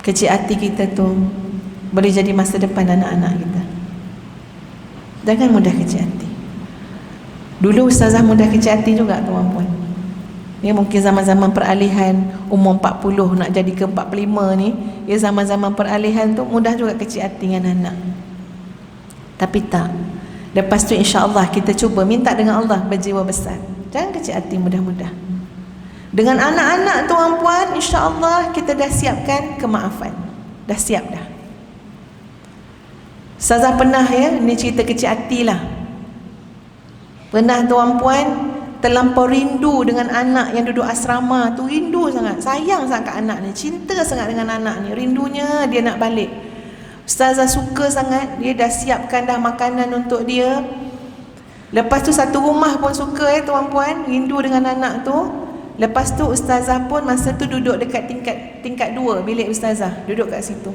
Kecil hati kita tu boleh jadi masa depan anak-anak kita. Jangan mudah kecil hati. Dulu ustazah mudah kecil hati juga tuan-puan. Ya, mungkin zaman-zaman peralihan umur 40 nak jadi ke 45 ni, ya, zaman-zaman peralihan tu mudah juga kecil hati dengan anak. Tapi tak. Lepas tu insya-Allah kita cuba minta dengan Allah berjiwa besar. Jangan kecil hati mudah-mudah. Dengan anak-anak tuan-puan, insya-Allah kita dah siapkan kemaafan. Dah siap dah. Ustazah pernah, ya, ni cerita kecil hati lah. Pernah tuan-puan terlampau rindu dengan anak yang duduk asrama tu, rindu sangat, sayang sangat kat anak ni, cinta sangat dengan anak ni, rindunya dia nak balik. Ustazah suka sangat, dia dah siapkan dah makanan untuk dia. Lepas tu satu rumah pun suka, tuan-puan, rindu dengan anak tu. Lepas tu ustazah pun masa tu duduk dekat tingkat 2 bilik ustazah, duduk kat situ.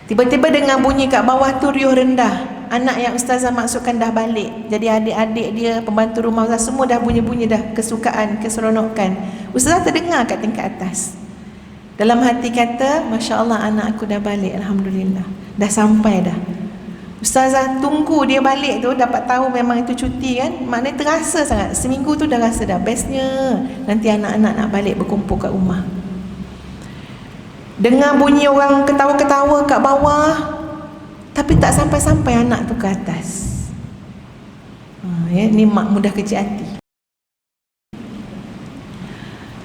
Tiba-tiba dengan bunyi kat bawah tu riuh rendah. Anak yang ustazah maksudkan dah balik. Jadi adik-adik dia, pembantu rumah ustazah, semua dah bunyi-bunyi dah, kesukaan, keseronokan. Ustazah terdengar kat tingkat atas. Dalam hati kata, Masya Allah, anak aku dah balik, Alhamdulillah. Dah sampai dah. Ustazah tunggu dia balik tu, dapat tahu memang itu cuti kan. Maknanya terasa sangat, seminggu tu dah rasa dah bestnya nanti anak-anak nak balik berkumpul kat rumah. Dengar bunyi orang ketawa-ketawa kat bawah, tapi tak sampai-sampai anak tu ke atas. Ya, ni mak mudah kecil hati.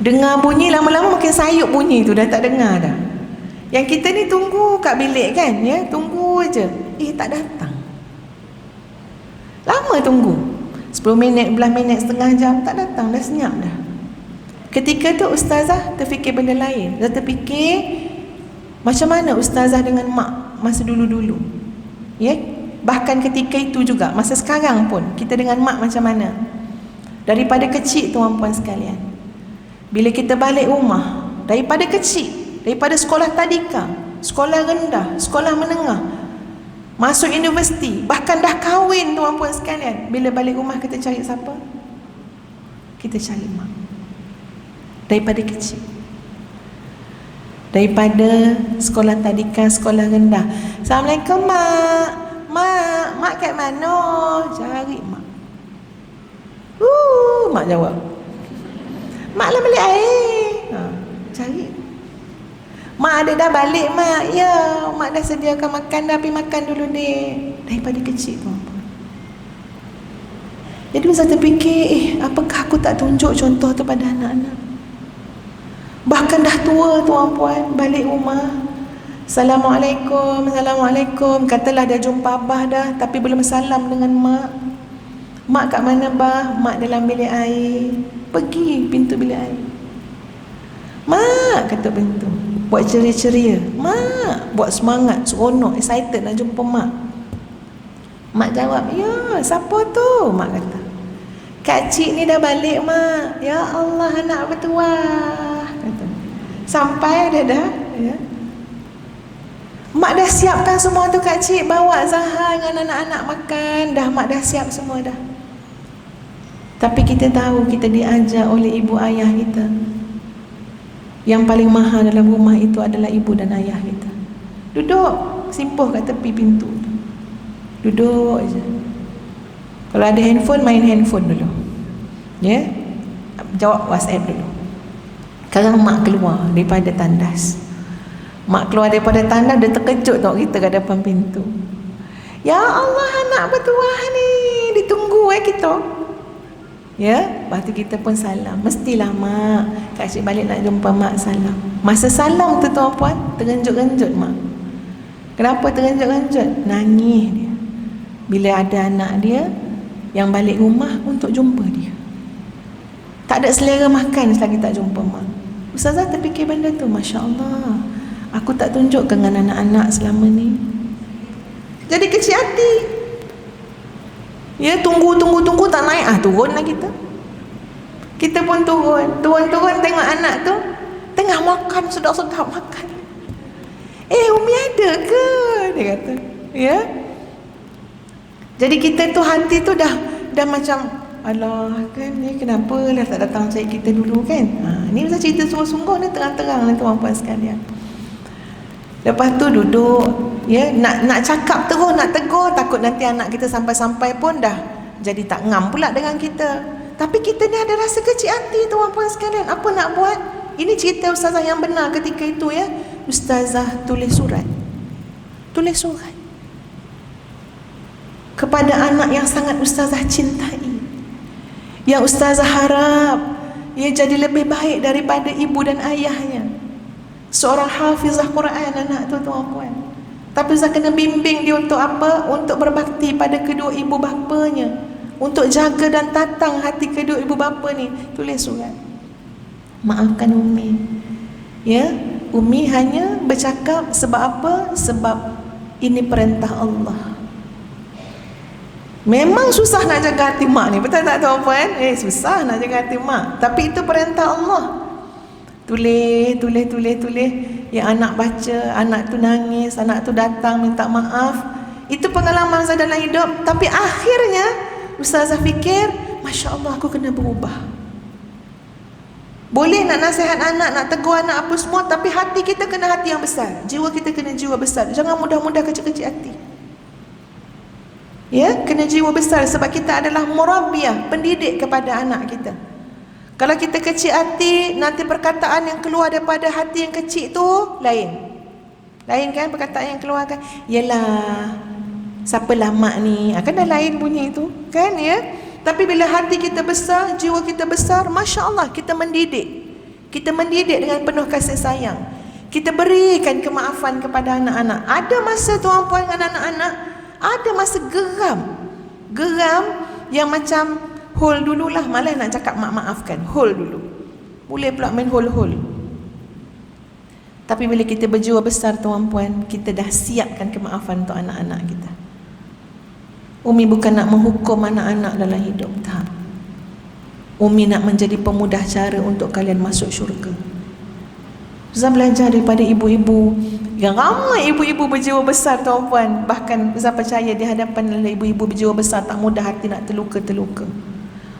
Dengar bunyi, lama-lama makin sayup bunyi tu, dah tak dengar dah. Yang kita ni tunggu kat bilik kan, ya, tunggu je. Tak datang. Lama tunggu, 10 minit, 11 minit, setengah jam, tak datang, dah senyap dah. Ketika tu ustazah terfikir benda lain. Dia terfikir macam mana ustazah dengan mak masa dulu-dulu, ya. Bahkan ketika itu juga, masa sekarang pun kita dengan mak macam mana. Daripada kecil tuan-puan sekalian, bila kita balik rumah, daripada kecil, daripada sekolah tadika, sekolah rendah, sekolah menengah, masuk universiti, bahkan dah kahwin tuan-puan sekalian, bila balik rumah kita cari siapa? Kita cari mak. Daripada kecil, daripada sekolah tadika, sekolah rendah, Assalamualaikum mak. Mak kat mana? Cari mak. Mak jawab, mak lah balik air. Cari. Mak ada dah balik mak. Ya, mak dah sediakan makan dah, pergi makan dulu dek. Daripada kecil tuan-puan. Jadi saya terfikir, apakah aku tak tunjuk contoh tu pada anak-anak? Bahkan dah tua tuan-puan, balik rumah, Assalamualaikum, Assalamualaikum. Katalah dah jumpa abah dah, tapi belum salam dengan mak. Mak kat mana bah? Mak dalam bilik air. Pergi pintu bilik air. Mak, kata pintu. Buat ceria-ceria. Mak, buat semangat, seronok, excited nak jumpa mak. Mak jawab, ya, siapa tu? Mak kata, Kak Cik ni dah balik, Mak. Ya Allah, anak bertuah, kata. Sampai dia dah, ya. Mak dah siapkan semua tu, Kak Cik. Bawa Zahar dengan anak-anak makan. Dah, Mak dah siap semua dah. Tapi kita tahu kita diajar oleh ibu ayah kita. Yang paling mahal dalam rumah itu adalah ibu dan ayah kita. Duduk, simpuh kat tepi pintu. Duduk aja. Kalau ada handphone, main handphone dulu. Ya? Jawab WhatsApp dulu. Sekarang mak keluar daripada tandas. Mak keluar daripada tandas, dia terkejut tau kita kat depan pintu. Ya Allah, anak bertuah ni. Ditunggu kita. Ya, lepas tu kita pun salam. Mestilah mak, Kak Cik balik nak jumpa mak, salam. Masa salam tu tuan-puan, terenjut-renjut mak. Kenapa terenjut-renjut? Nangis dia bila ada anak dia yang balik rumah untuk jumpa dia. Tak ada selera makan selagi tak jumpa mak. Ustazah terfikir benda tu, Masya Allah, aku tak tunjuk dengan anak-anak selama ni. Jadi kecil hati. Ya, tunggu tak naik, turunlah kita. Kita pun turun tengok anak tu tengah makan, sedap-sedap makan. Umi ada ke? Dia kata, ya. Jadi kita tu hati tu dah macam, alah kan ni kenapa lah tak datang cari kita dulu kan. Ni pasal cerita sungguh-sungguh ni, terang-terang ni tuan-puan sekalian. Lepas tu duduk, ya, nak cakap terus, nak tegur, takut nanti anak kita sampai-sampai pun dah jadi tak ngam pula dengan kita. Tapi kita ni ada rasa kecil hati tuan-puan sekalian. Apa nak buat? Ini cerita ustazah yang benar ketika itu, ya. Ustazah tulis surat kepada anak yang sangat ustazah cintai, yang ustazah harap ia jadi lebih baik daripada ibu dan ayahnya. Seorang hafizah Quran anak tu tuan-puan. Tapi Ustaz kena bimbing dia untuk apa? Untuk berbakti pada kedua ibu bapanya, untuk jaga dan tatang hati kedua ibu bapa ni. Tulis surat, maafkan Umi, ya. Umi hanya bercakap sebab apa? Sebab ini perintah Allah. Memang susah nak jaga hati mak ni, betul tak tuan-puan? Susah nak jaga hati mak, tapi itu perintah Allah. Tulis. Yang anak baca, anak tu nangis, anak tu datang minta maaf. Itu pengalaman saya dalam hidup. Tapi akhirnya ustazah fikir, Masya Allah, aku kena berubah. Boleh nak nasihat anak, nak tegur anak apa semua, tapi hati kita kena hati yang besar. Jiwa kita kena jiwa besar. Jangan mudah-mudah kecil-kecil hati. Ya, kena jiwa besar. Sebab kita adalah murabbiyah, pendidik kepada anak kita. Kalau kita kecil hati, nanti perkataan yang keluar daripada hati yang kecil tu lain kan perkataan yang keluar kan. Yelah, siapalah mak ni, kan dah lain bunyi tu kan, ya. Tapi bila hati kita besar, jiwa kita besar, Masya Allah, kita mendidik dengan penuh kasih sayang. Kita berikan kemaafan kepada anak-anak. Ada masa tuan-puan dengan anak-anak, ada masa geram yang macam hold dululah, malah nak cakap maafkan, hold dulu. Boleh pula main hold. Tapi bila kita berjiwa besar tuan-puan, kita dah siapkan kemaafan untuk anak-anak kita. Umi bukan nak menghukum anak-anak dalam hidup, tak. Umi nak menjadi pemudah cara untuk kalian masuk syurga. Ustaz belajar daripada ibu-ibu yang ramai, ibu-ibu berjiwa besar tuan-puan. Bahkan Ustaz percaya di hadapan ibu-ibu berjiwa besar tak mudah hati nak terluka.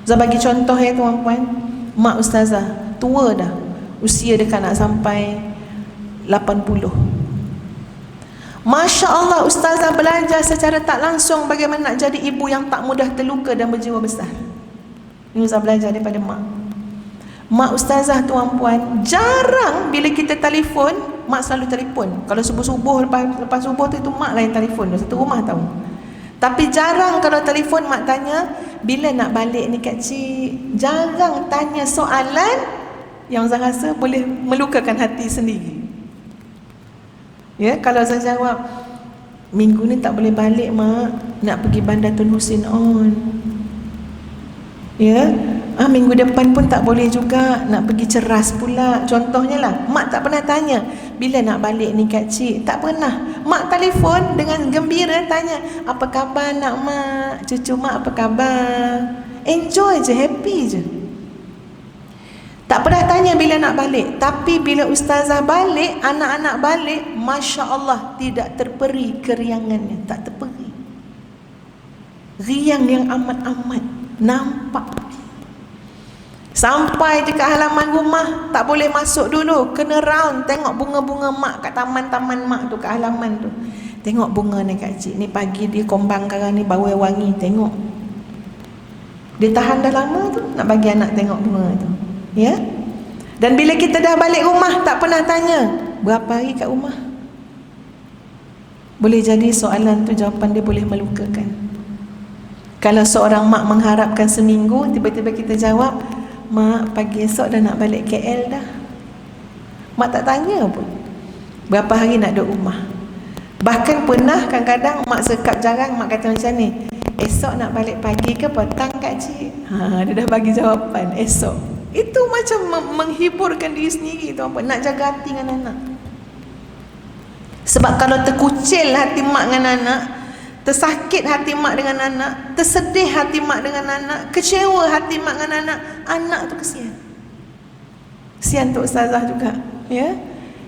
Ustaz bagi contoh, ya tuan-puan. Mak ustazah tua dah, usia dekat nak sampai 80. Masya Allah, ustazah belajar secara tak langsung bagaimana nak jadi ibu yang tak mudah terluka dan berjiwa besar. Ini Ustaz belajar daripada mak ustazah tuan-puan. Jarang bila kita telefon, mak selalu telefon. Kalau subuh-subuh, lepas subuh tu, itu mak lah yang telefon, satu rumah tahu. Tapi jarang kalau telefon mak tanya, bila nak balik ni Kak Cik. Jarang tanya soalan yang saya rasa boleh melukakan hati sendiri. Ya, kalau saya jawab, minggu ni tak boleh balik mak, nak pergi Bandar Tun Husin On. Ya, Minggu depan pun tak boleh juga, nak pergi ceras pula. Contohnya lah, mak tak pernah tanya bila nak balik ni kak cik, tak pernah. Mak telefon dengan gembira tanya, apa khabar nak mak, cucu mak apa khabar. Enjoy je, happy je. Tak pernah tanya bila nak balik. Tapi bila ustazah balik, anak-anak balik, Masya Allah, tidak terperi keriangannya. Tak terperi. Riang yang amat-amat nampak. Sampai je ke halaman rumah, tak boleh masuk dulu, kena round tengok bunga-bunga mak kat taman-taman mak tu, kat halaman tu. Tengok bunga ni kak cik, ni pagi dia kombang karang ni bau wangi, tengok. Dia tahan dah lama tu nak bagi anak tengok bunga tu. Ya. Dan bila kita dah balik rumah, tak pernah tanya berapa hari kat rumah. Boleh jadi soalan tu jawapan dia boleh melukakan. Kalau seorang mak mengharapkan seminggu, tiba-tiba kita jawab, mak pagi esok dah nak balik KL dah. Mak tak tanya pun berapa hari nak duduk rumah. Bahkan pernah kadang-kadang mak sekap jarang, mak kata macam ni, esok nak balik pagi ke petang kak cik? Dia dah bagi jawapan, esok. Itu macam menghiburkan diri sendiri tu, apa? Nak jaga hati dengan anak. Sebab kalau terkucil hati mak dengan anak, tersakit hati mak dengan anak, tersedih hati mak dengan anak, kecewa hati mak dengan anak, anak tu kesian. Kesian untuk ustazah juga, ya,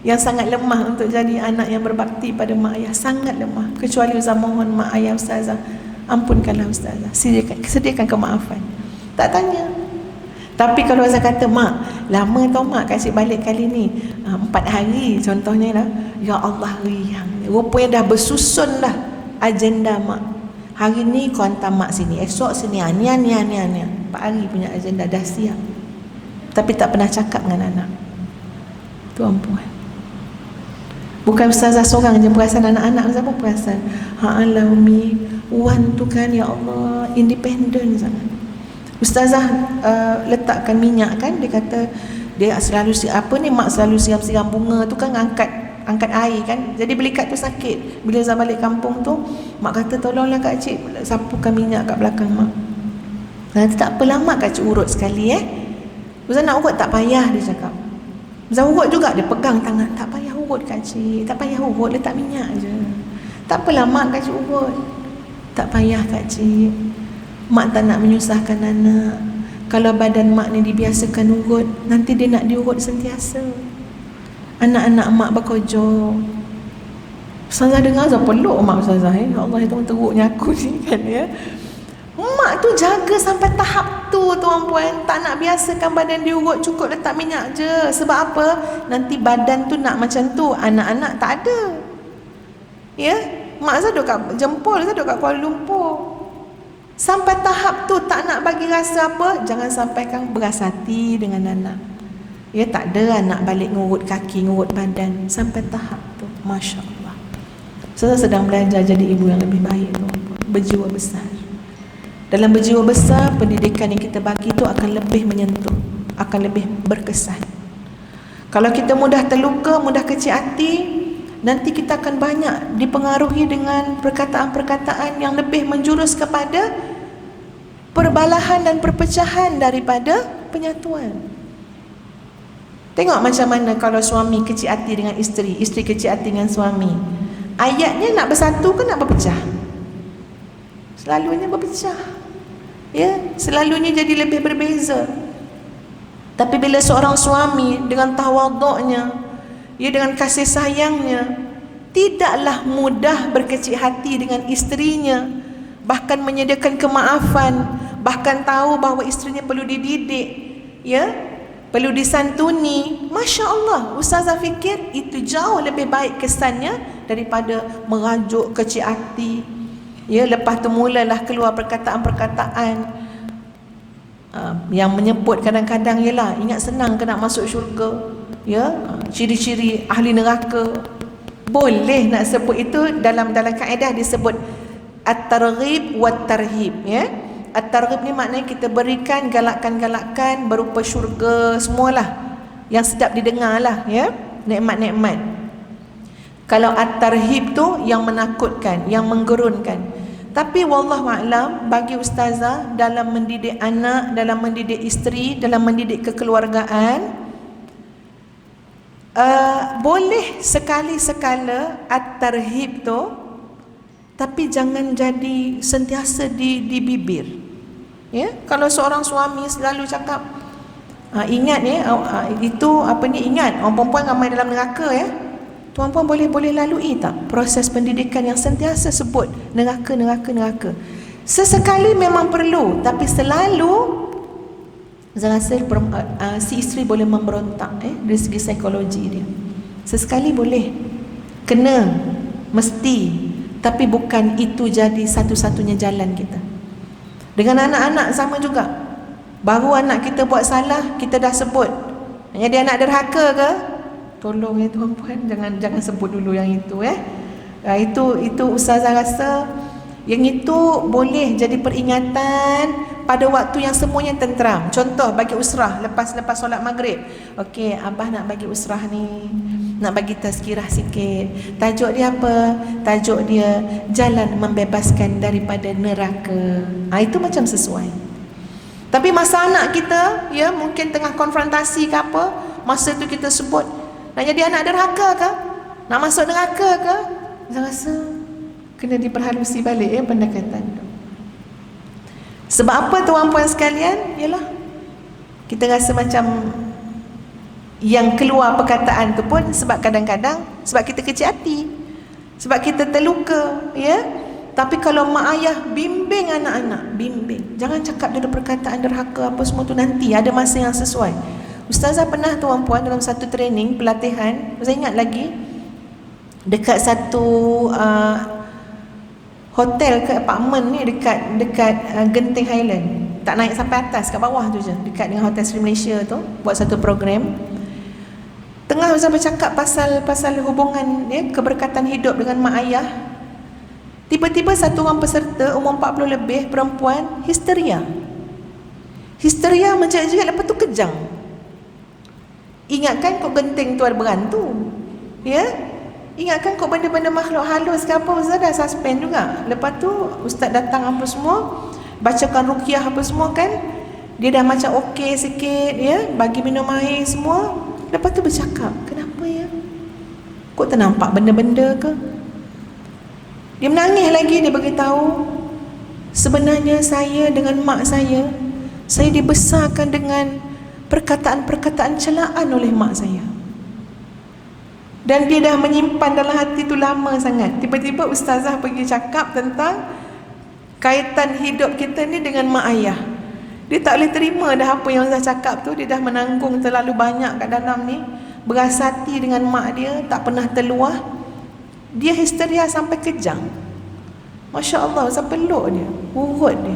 yang sangat lemah untuk jadi anak yang berbakti pada mak ayah, sangat lemah. Kecuali ustazah mohon mak ayah ustazah, ampunkanlah ustazah, sediakan kemaafan. Tak tanya. Tapi kalau saya kata, mak, lama tau mak kasih balik kali ni, 4 hari contohnya lah, ya Allah riang. Rupanya dah bersusun dah agenda mak. Hari ni kau hantar mak sini, esok sini, ni 4 hari punya agenda dah siap. Tapi tak pernah cakap dengan anak. Tuan puan, bukan ustazah seorang je perasan, anak-anak siapa perasan. Allah Umi, Wan tu kan ya Allah independen sangat. Ustazah letakkan minyak kan, dia kata dia selalu mak selalu siram-siram bunga tu kan, angkat air kan, jadi belikat tu sakit. Bila saya balik kampung tu, mak kata tolonglah kak cik sapukan minyak kat belakang mak. Nanti tak apalah mak, kak cik urut sekali Ustaz nak urut tak payah, dia cakap. Ustaz urut juga, dia pegang tangan, tak payah urut kak cik, tak payah urut, letak minyak je. Tak apalah mak, kak cik urut. Tak payah kak cik, mak tak nak menyusahkan anak. Kalau badan mak ni dibiasakan urut, nanti dia nak diurut sentiasa. Anak-anak mak berkojo. Ustazah dengar, Ustazah peluk mak Ustazah, ya Allah, itu teruknya aku ni kan, ya. Mak tu jaga sampai tahap tu tuan puan, tak nak biasakan badan diurut, cukup letak minyak je. Sebab apa? Nanti badan tu nak macam tu, anak-anak tak ada. Ya, mak saya duduk kat Jempol, saya duduk kat Kuala Lumpur. Sampai tahap tu tak nak bagi rasa apa, jangan sampaikan beras hati dengan anak. Ya, tak ada anak balik ngurut kaki, ngurut badan. Sampai tahap tu, Masya Allah. Saya sedang belajar jadi ibu yang lebih baik tu, berjiwa besar. Dalam berjiwa besar, pendidikan yang kita bagi tu akan lebih menyentuh, akan lebih berkesan. Kalau kita mudah terluka, mudah kecil hati, nanti kita akan banyak dipengaruhi dengan perkataan-perkataan yang lebih menjurus kepada perbalahan dan perpecahan daripada penyatuan. Tengok macam mana kalau suami kecil hati dengan isteri, isteri kecil hati dengan suami. Ayatnya nak bersatu ke nak berpecah? Selalunya berpecah. Ya, selalunya jadi lebih berbeza. Tapi bila seorang suami dengan tawaduknya, ya, dengan kasih sayangnya, tidaklah mudah berkecil hati dengan isterinya, bahkan menyediakan kemaafan, bahkan tahu bahawa isterinya perlu dididik, ya, perlu disantuni. Masya Allah, ustazah fikir itu jauh lebih baik kesannya daripada merajuk kecil hati. Ya, lepas tu mulalah keluar perkataan-perkataan yang menyebut kadang-kadang, ialah ingat senang ke nak masuk syurga, ya, ciri-ciri ahli neraka. Boleh nak sebut itu, dalam kaedah disebut at-targhib wat-tarhib, ya. At-targhib ni maknanya kita berikan galakan-galakan berupa syurga, semualah yang sedap didengar lah, ya, nikmat-nikmat. Kalau at-tarhib tu yang menakutkan, yang menggerunkan. Tapi wallahu a'lam, bagi ustazah dalam mendidik anak, dalam mendidik isteri, dalam mendidik kekeluargaan, boleh sekali-sekala at-tarhib tu, tapi jangan jadi sentiasa di bibir. Ya, kalau seorang suami selalu cakap, ingat ya, itu apa ni, ingat orang perempuan ramai dalam neraka ya. Tuan-puan boleh lalui tak proses pendidikan yang sentiasa sebut neraka. Sesekali memang perlu, tapi selalu saya rasa si isteri boleh memberontak dari segi psikologi dia. Sesekali boleh, kena, mesti, tapi bukan itu jadi satu-satunya jalan kita. Dengan anak-anak sama juga. Baru anak kita buat salah, kita dah sebut. Jadi anak derhaka ke? Tolong ya tuan-puan, jangan sebut dulu yang itu itu ustazah rasa yang itu boleh jadi peringatan pada waktu yang semuanya tenteram. Contoh bagi usrah, lepas solat maghrib, okey, abah nak bagi usrah ni, nak bagi tazkirah sikit. Tajuk dia apa? Tajuk dia jalan membebaskan daripada neraka. Itu macam sesuai. Tapi masa anak kita ya mungkin tengah konfrontasi ke apa, masa tu kita sebut nak jadi anak derhaka ke? Nak masuk neraka ke? Saya rasa kena diperhalusi balik pendekatan tu. Sebab apa tuan-puan sekalian? Yalah, kita rasa macam yang keluar perkataan tu pun sebab kadang-kadang sebab kita kecil hati, sebab kita terluka ya. Tapi kalau mak ayah bimbing anak-anak, bimbing, jangan cakap dulu perkataan derhaka apa semua tu, nanti ada masa yang sesuai. Ustazah pernah tuan-puan dalam satu training pelatihan, saya ingat lagi, dekat satu hotel ke apartmen ni dekat Genting Highland. Tak naik sampai atas, kat bawah tu je, dekat dengan Hotel Sri Malaysia tu, buat satu program. Tengah Ustazah bercakap pasal hubungan keberkatan hidup dengan mak ayah. Tiba-tiba satu orang peserta umur 40 lebih, perempuan, histeria menjerit-jerit, lepas tu kejang. Ingatkan kok genting tu ada berantu, ya? Ingatkan kok benda-benda makhluk halus ke apa, Ustaz dah suspend juga. Lepas tu Ustaz datang apa semua, bacakan ruqyah apa semua kan, dia dah macam okey sikit ya, bagi minum air semua. Lepas tu bercakap, kenapa ya? Kok tak nampak benda-benda ke? Dia menangis lagi, dia beritahu, sebenarnya saya dengan mak saya dibesarkan dengan perkataan-perkataan celaan oleh mak saya. Dan dia dah menyimpan dalam hati tu lama sangat. Tiba-tiba ustazah pergi cakap tentang kaitan hidup kita ni dengan mak ayah. Dia tak boleh terima dah apa yang ustazah cakap tu. Dia dah menanggung terlalu banyak kat dalam ni, berasati dengan mak dia, tak pernah terluah. Dia histeria sampai kejang. Masya Allah, Ustaz peluk dia, urut dia.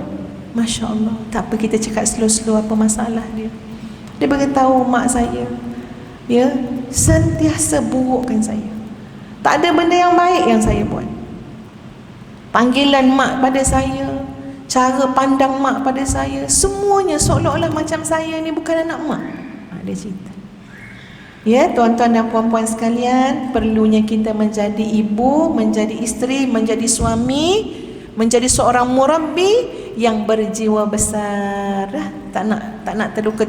Masya Allah. Tak apa, kita cakap slow-slow apa masalah dia. Dia beritahu mak saya ya sentiasa burukkan saya. Tak ada benda yang baik yang saya buat. Panggilan mak pada saya, cara pandang mak pada saya, semuanya seolah-olah macam saya ni bukan anak mak. Dia cerita. Ya, tuan-tuan dan puan-puan sekalian, perlunya kita menjadi ibu, menjadi isteri, menjadi suami, menjadi seorang murabbi yang berjiwa besar. Tak nak terluka.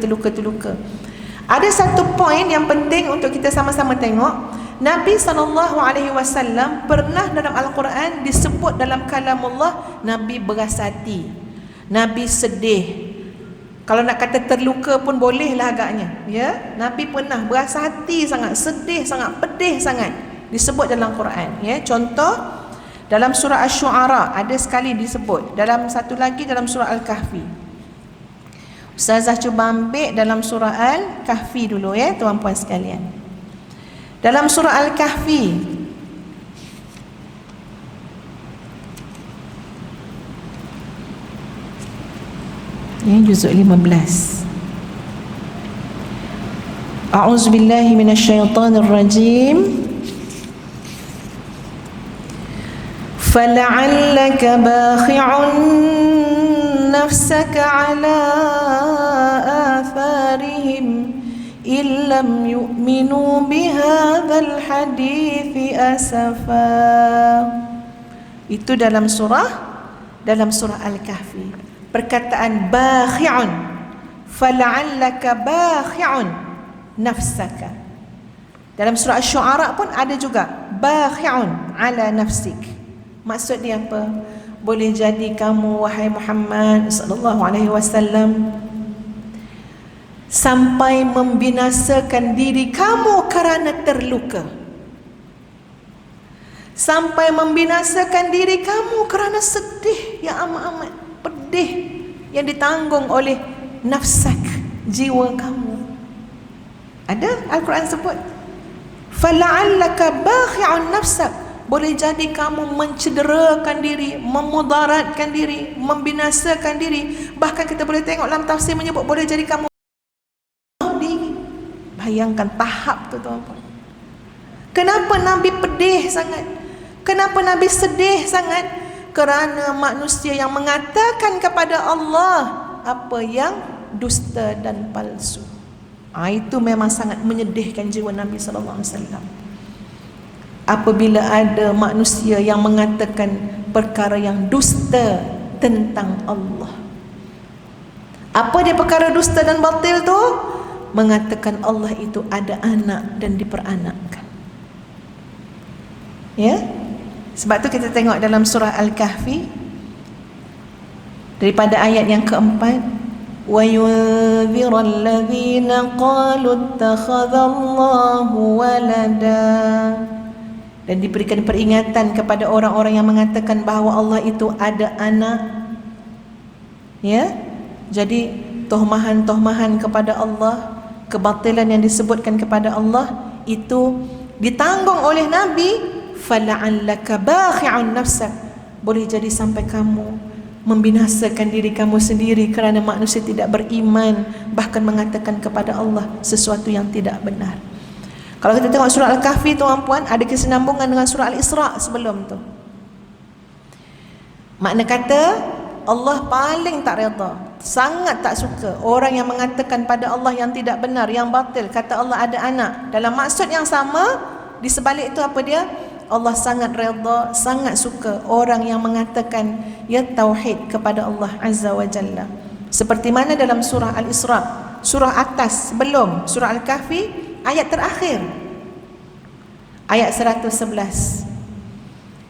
Ada satu poin yang penting untuk kita sama-sama tengok. Nabi SAW pernah dalam Al-Quran disebut dalam kalamullah Nabi berasati, Nabi sedih. Kalau nak kata terluka pun bolehlah agaknya ya. Nabi pernah berasa hati sangat, sedih sangat, pedih sangat, disebut dalam Quran ya. Contoh dalam surah Asy-Syu'ara ada sekali disebut, dalam satu lagi dalam surah Al-Kahfi. Ustazah cuba ambil dalam surah Al-Kahfi dulu ya tuan-puan sekalian. Dalam surah Al-Kahfi ya, juzuk 15. A'udzubillahi minasyaitonirrajim. فَلَعَلَّكَ بَاخِعٌ نَفْسَكَ عَلَىٰ آثَارِهِمْ إِن لَّمْ يُؤْمِنُوا بِهَذَا الْحَدِيثِ أَسَفًا. Itu dalam surah dalam surah Al-Kahfi. Perkataan bakhi'un, fala'allaka bakhi'un nafsaka. Dalam surah Asy-Syu'ara pun ada juga bakhi'un ala nafsik. Maksud dia apa? Boleh jadi kamu wahai Muhammad sallallahu alaihi wasallam sampai membinasakan diri kamu kerana terluka. Sampai membinasakan diri kamu kerana sedih yang amat-amat pedih yang ditanggung oleh nafsak, jiwa kamu. Ada Al-Quran sebut fala'allaka bakhi'un nafsak. Boleh jadi kamu mencederakan diri, memudaratkan diri, membinasakan diri. Bahkan kita boleh tengok dalam tafsir menyebut boleh jadi kamu diri. Bayangkan tahap tu tuan-tuan. Kenapa Nabi pedih sangat? Kenapa Nabi sedih sangat? Kerana manusia yang mengatakan kepada Allah apa yang dusta dan palsu. Itu memang sangat menyedihkan jiwa Nabi sallallahu alaihi wasallam. Apabila ada manusia yang mengatakan perkara yang dusta tentang Allah. Apa dia perkara dusta dan batil tu? Mengatakan Allah itu ada anak dan diperanakkan. Ya? Sebab tu kita tengok dalam surah Al-Kahfi daripada ayat yang keempat, wa yunzirul ladzina qalu ittakhadallahu walada, dan diberikan peringatan kepada orang-orang yang mengatakan bahawa Allah itu ada anak. Ya? Jadi tohmahan-tohmahan kepada Allah, kebatilan yang disebutkan kepada Allah itu ditanggung oleh Nabi. Fala'allaka bakhi'un nafsak. Boleh jadi sampai kamu membinasakan diri kamu sendiri kerana manusia tidak beriman, bahkan mengatakan kepada Allah sesuatu yang tidak benar. Kalau kita tengok surah Al-Kahfi tuan-puan, ada kesinambungan dengan surah Al-Isra sebelum tu. Makna kata Allah paling tak redha, sangat tak suka orang yang mengatakan pada Allah yang tidak benar, yang batil, kata Allah ada anak. Dalam maksud yang sama, di sebalik itu apa dia? Allah sangat redha, sangat suka orang yang mengatakan ya tauhid kepada Allah Azza wa Jalla. Seperti mana dalam surah Al-Isra, surah atas sebelum surah Al-Kahfi, ayat terakhir, ayat 111.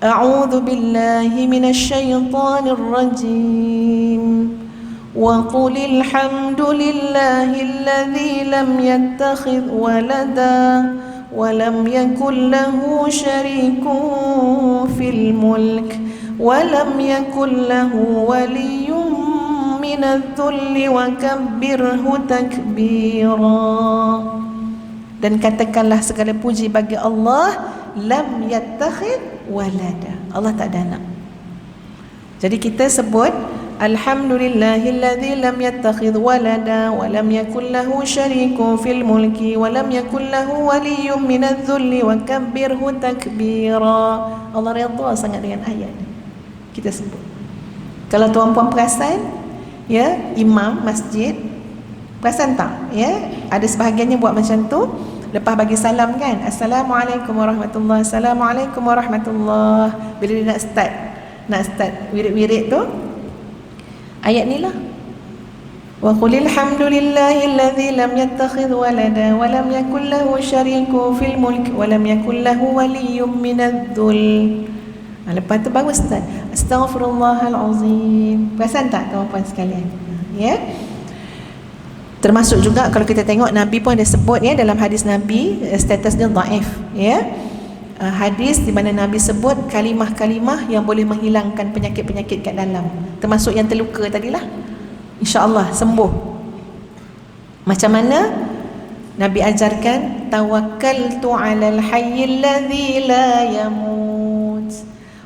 A'udzu billahi minasyaitonir rajim. Wa qulil hamdulillahilladzi lam yattakhidh walada wa lam yakul lahu syarikun fil mulk wa lam yakul lahu waliyyun minadh-dhulli wa kabbirhu takbira. Dan katakanlah segala puji bagi Allah, lam yattakhidh walada, Allah tak ada anak. Jadi kita sebut alhamdulillahilladzi lam yattakhidh walada wa lam yakul lahu syarikun fil mulki wa lam yakul lahu waliyyun minadh-dhulli wa kabbirhu takbira. Allah redha sangat dengan ayat ni. Kita sebut. Kalau tuan-puan perasan, ya, imam masjid, perasan tak? Ya, ada sebahagiannya buat macam tu. Lepas bagi salam kan, Assalamualaikum warahmatullahi, Assalamualaikum warahmatullahi. Bila dia nak start wirid-wirid tu, ayat ni lah. Wa qulil hamdulillahilladzi lam yattakhidh walada wa lam yakul lahu syarikun fil mulk wa lam yakul lahu waliyyun minadh-dhul. Lepas tu baru start Astaghfirullahalazim. Perasan tak tuan-puan sekalian? Ya. Termasuk juga kalau kita tengok Nabi pun ada sebut ya, dalam hadis Nabi status dia dhaif ya. Hadis di mana Nabi sebut kalimah-kalimah yang boleh menghilangkan penyakit-penyakit kat dalam, termasuk yang terluka tadilah, insya-Allah sembuh. Macam mana Nabi ajarkan tawakkaltu 'alal hayyil ladzi la yamut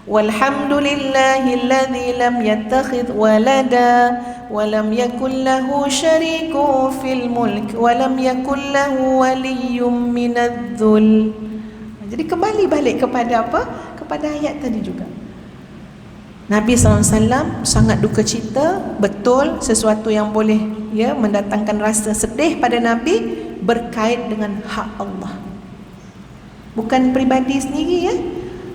walhamdulillahilladzi lam yattakhidh walada wa lam yakul lahu syarikun fil mulk wa lam yakul lahu waliyyun minadh-dhul. Jadi kembali balik kepada apa? Kepada ayat tadi juga. Nabi SAW sangat duka cita, betul sesuatu yang boleh ya mendatangkan rasa sedih pada Nabi berkait dengan hak Allah. Bukan peribadi sendiri ya.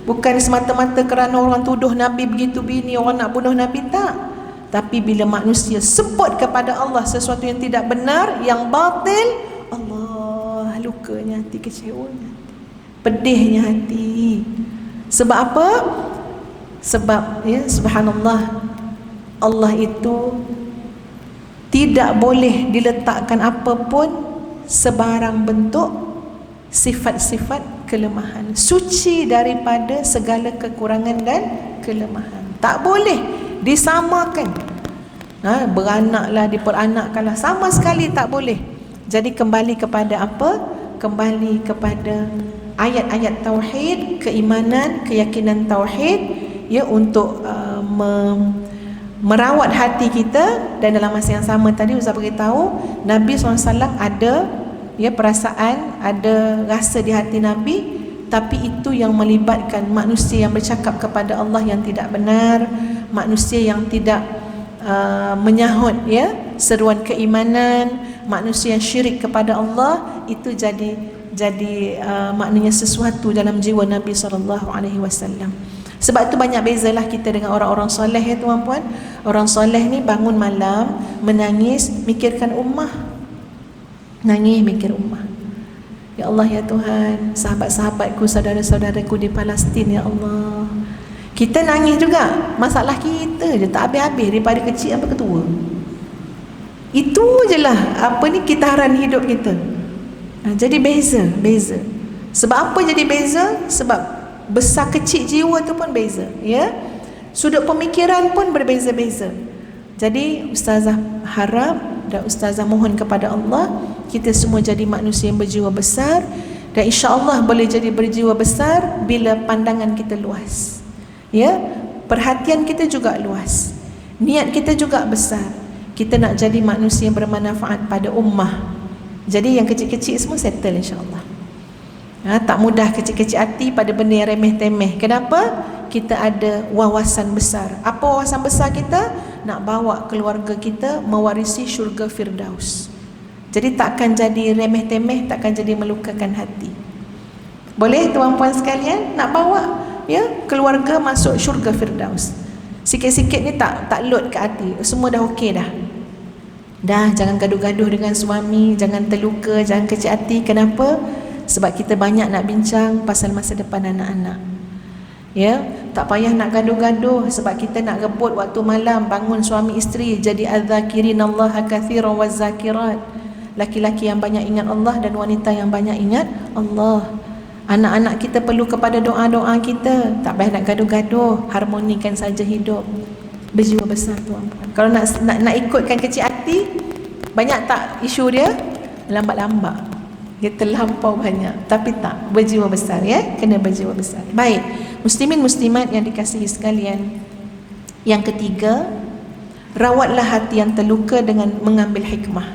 Bukan semata-mata kerana orang tuduh Nabi begitu bini, orang nak bunuh Nabi, tak. Tapi bila manusia sebut kepada Allah sesuatu yang tidak benar, yang batil, Allah, lukanya hati, kecewanya hati, pedihnya hati. Sebab apa? Sebab subhanallah, Allah itu tidak boleh diletakkan apa pun sebarang bentuk sifat-sifat kelemahan, suci daripada segala kekurangan dan kelemahan. Tak boleh disamakan. Beranaklah, diperanakkanlah, sama sekali tak boleh. Jadi kembali kepada apa? Kembali kepada ayat-ayat tauhid, keimanan, keyakinan tauhid, untuk merawat hati kita. Dan dalam masa yang sama tadi Ustaz beritahu, Nabi SAW ada perasaan, ada rasa di hati Nabi, tapi itu yang melibatkan manusia yang bercakap kepada Allah yang tidak benar, manusia yang tidak menyahut seruan keimanan, manusia yang syirik kepada Allah. Itu jadi maknanya sesuatu dalam jiwa Nabi SAW. Sebab tu banyak bezalah kita dengan orang-orang soleh, tuan-puan. Orang soleh ni bangun malam menangis mikirkan ummah, nangis mikir ummah. Ya Allah, ya Tuhan, sahabat-sahabatku, saudara-saudaraku di Palestin, ya Allah. Kita nangis juga, masalah kita je tak habis-habis, daripada kecil sampai ketua. Itu je lah kitaran hidup kita. Jadi beza. Sebab apa jadi beza? Sebab besar kecil jiwa tu pun beza, sudut pemikiran pun berbeza-beza. Jadi ustazah harap dan ustazah mohon kepada Allah, kita semua jadi manusia yang berjiwa besar. Dan insya-Allah boleh jadi berjiwa besar bila pandangan kita luas, perhatian kita juga luas, niat kita juga besar. Kita nak jadi manusia yang bermanfaat pada ummah. Jadi yang kecil-kecil semua settle insya-Allah. Tak mudah kecil-kecil hati pada benda yang remeh-temeh. Kenapa? Kita ada wawasan besar. Apa wawasan besar kita? Nak bawa keluarga kita mewarisi syurga Firdaus. Jadi takkan jadi remeh-temeh, takkan jadi melukakan hati. Boleh tuan-puan sekalian? Nak bawa keluarga masuk syurga Firdaus. Sikit-sikit ni tak load ke hati. Semua dah okey dah. Jangan gaduh-gaduh dengan suami, jangan terluka, jangan kecil hati. Kenapa? Sebab kita banyak nak bincang pasal masa depan anak-anak. Tak payah nak gaduh-gaduh, sebab kita nak rebut waktu malam, bangun suami isteri jadi adz-zakirinallaha katsiran waz-zakirat. Laki-laki yang banyak ingat Allah dan wanita yang banyak ingat Allah. Anak-anak kita perlu kepada doa-doa kita. Tak payah nak gaduh-gaduh, harmonikan saja hidup. Berjiwa besar tuan-puan. Kalau nak ikutkan kecil hati, banyak tak isu dia? Lambat-lambat. Dia terlampau banyak. Tapi tak, berjiwa besar, kena berjiwa besar. Baik, muslimin muslimat yang dikasihi sekalian, yang ketiga, rawatlah hati yang terluka dengan mengambil hikmah.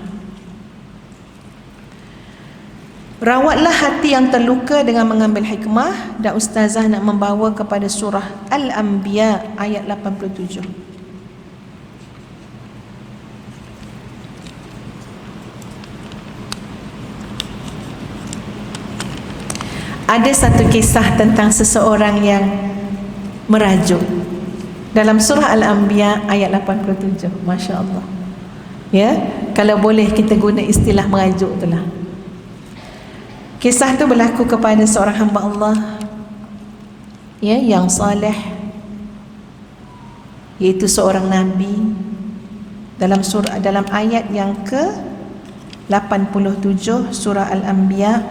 Rawatlah hati yang terluka dengan mengambil hikmah. Dan ustazah nak membawa kepada surah Al-Anbiya ayat 87. Ada satu kisah tentang seseorang yang merajuk dalam surah Al-Anbiya ayat 87. Masya Allah. Kalau boleh kita guna istilah merajuk itulah. Kisah tu berlaku kepada seorang hamba Allah yang saleh, iaitu seorang nabi. Dalam ayat yang ke 87 surah Al-Anbiya,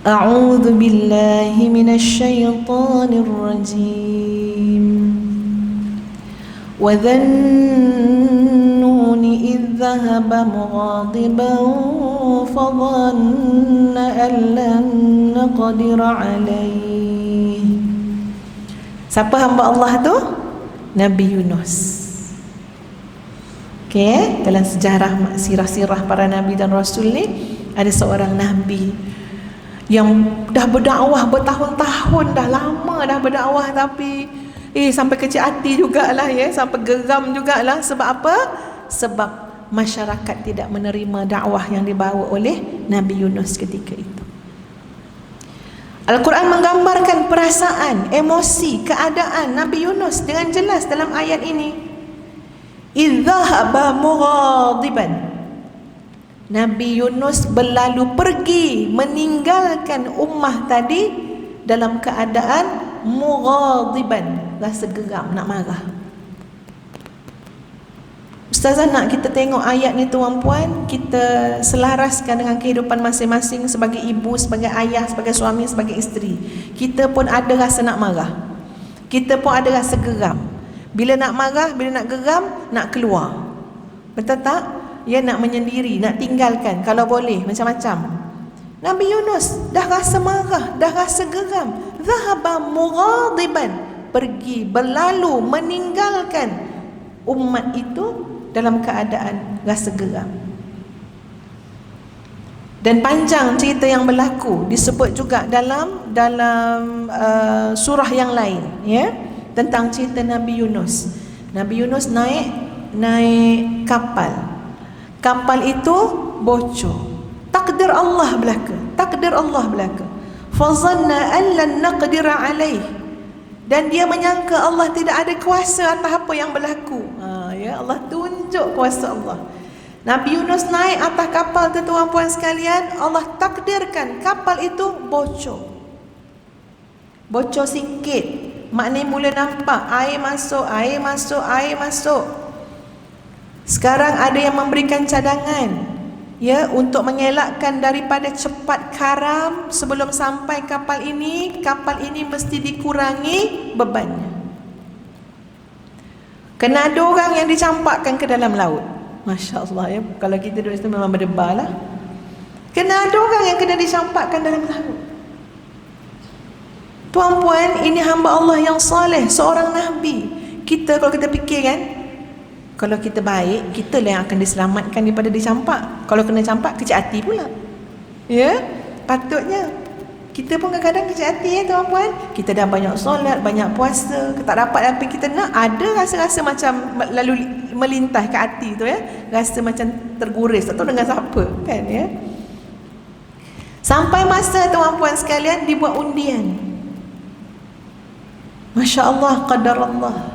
A'udzu billahi minasyaitonir rajim. Wa dhannuni idh dhahaba mughadiban fa dhanna an lan naqdira alayhi. Siapa hamba Allah tu? Nabi Yunus. Dalam sejarah sirah-sirah para nabi dan rasul ni, ada seorang nabi yang dah berdakwah bertahun-tahun, dah lama dah berdakwah, tapi sampai kecil hati jugalah, sampai geram jugalah. Sebab apa? Sebab masyarakat tidak menerima dakwah yang dibawa oleh Nabi Yunus ketika itu. Al-Quran menggambarkan perasaan, emosi, keadaan Nabi Yunus dengan jelas dalam ayat ini. Idzahaba mughadiban. Nabi Yunus berlalu pergi meninggalkan ummah tadi dalam keadaan mughadiban, rasa geram, nak marah. Ustazah, nak kita tengok ayat ni tuan-puan, kita selaraskan dengan kehidupan masing-masing sebagai ibu, sebagai ayah, sebagai suami, sebagai isteri. Kita pun ada rasa nak marah. Kita pun ada rasa geram. Bila nak marah, bila nak geram, nak keluar. Betul tak? Ya, nak menyendiri, nak tinggalkan kalau boleh, macam-macam. Nabi Yunus dah rasa marah, dah rasa geram. Zahaba mughadiban, pergi, berlalu, meninggalkan umat itu dalam keadaan rasa geram. Dan panjang cerita yang berlaku, disebut juga dalam surah yang lain, ya, tentang cerita Nabi Yunus. Nabi Yunus naik kapal. Kapal itu bocor. Takdir Allah belaka. Takdir Allah belaka. Fazanna an lan naqdira alaih. Dan dia menyangka Allah tidak ada kuasa atas apa yang berlaku. Ya, Allah tunjuk kuasa Allah. Nabi Yunus naik atas kapal tu tuan-puan sekalian, Allah takdirkan kapal itu bocor. Bocor sikit, maknanya mula nampak air masuk, air masuk, air masuk. Sekarang ada yang memberikan cadangan, ya, untuk mengelakkan daripada cepat karam sebelum sampai kapal ini mesti dikurangi bebannya. Kena ada orang yang dicampakkan ke dalam laut. Masya Allah, ya, kalau kita duduk situ memang berdebar lah. Kena ada orang yang kena dicampakkan dalam laut. Tuan-puan, ini hamba Allah yang saleh, seorang Nabi. Kita kalau kita fikir kan, kalau kita baik, kita lah yang akan diselamatkan daripada dicampak. Kalau kena campak, kecil hati pula. Ya, patutnya. Kita pun kadang-kadang kecil hati, ya tuan-puan. Kita dah banyak solat, banyak puasa, tak dapat apa yang kita nak. Ada rasa-rasa macam lalu melintas ke hati tu, ya. Rasa macam terguris, tak tahu dengan siapa, kan, ya. Sampai masa tuan-puan sekalian dibuat undian. Masya Allah, qadar Allah.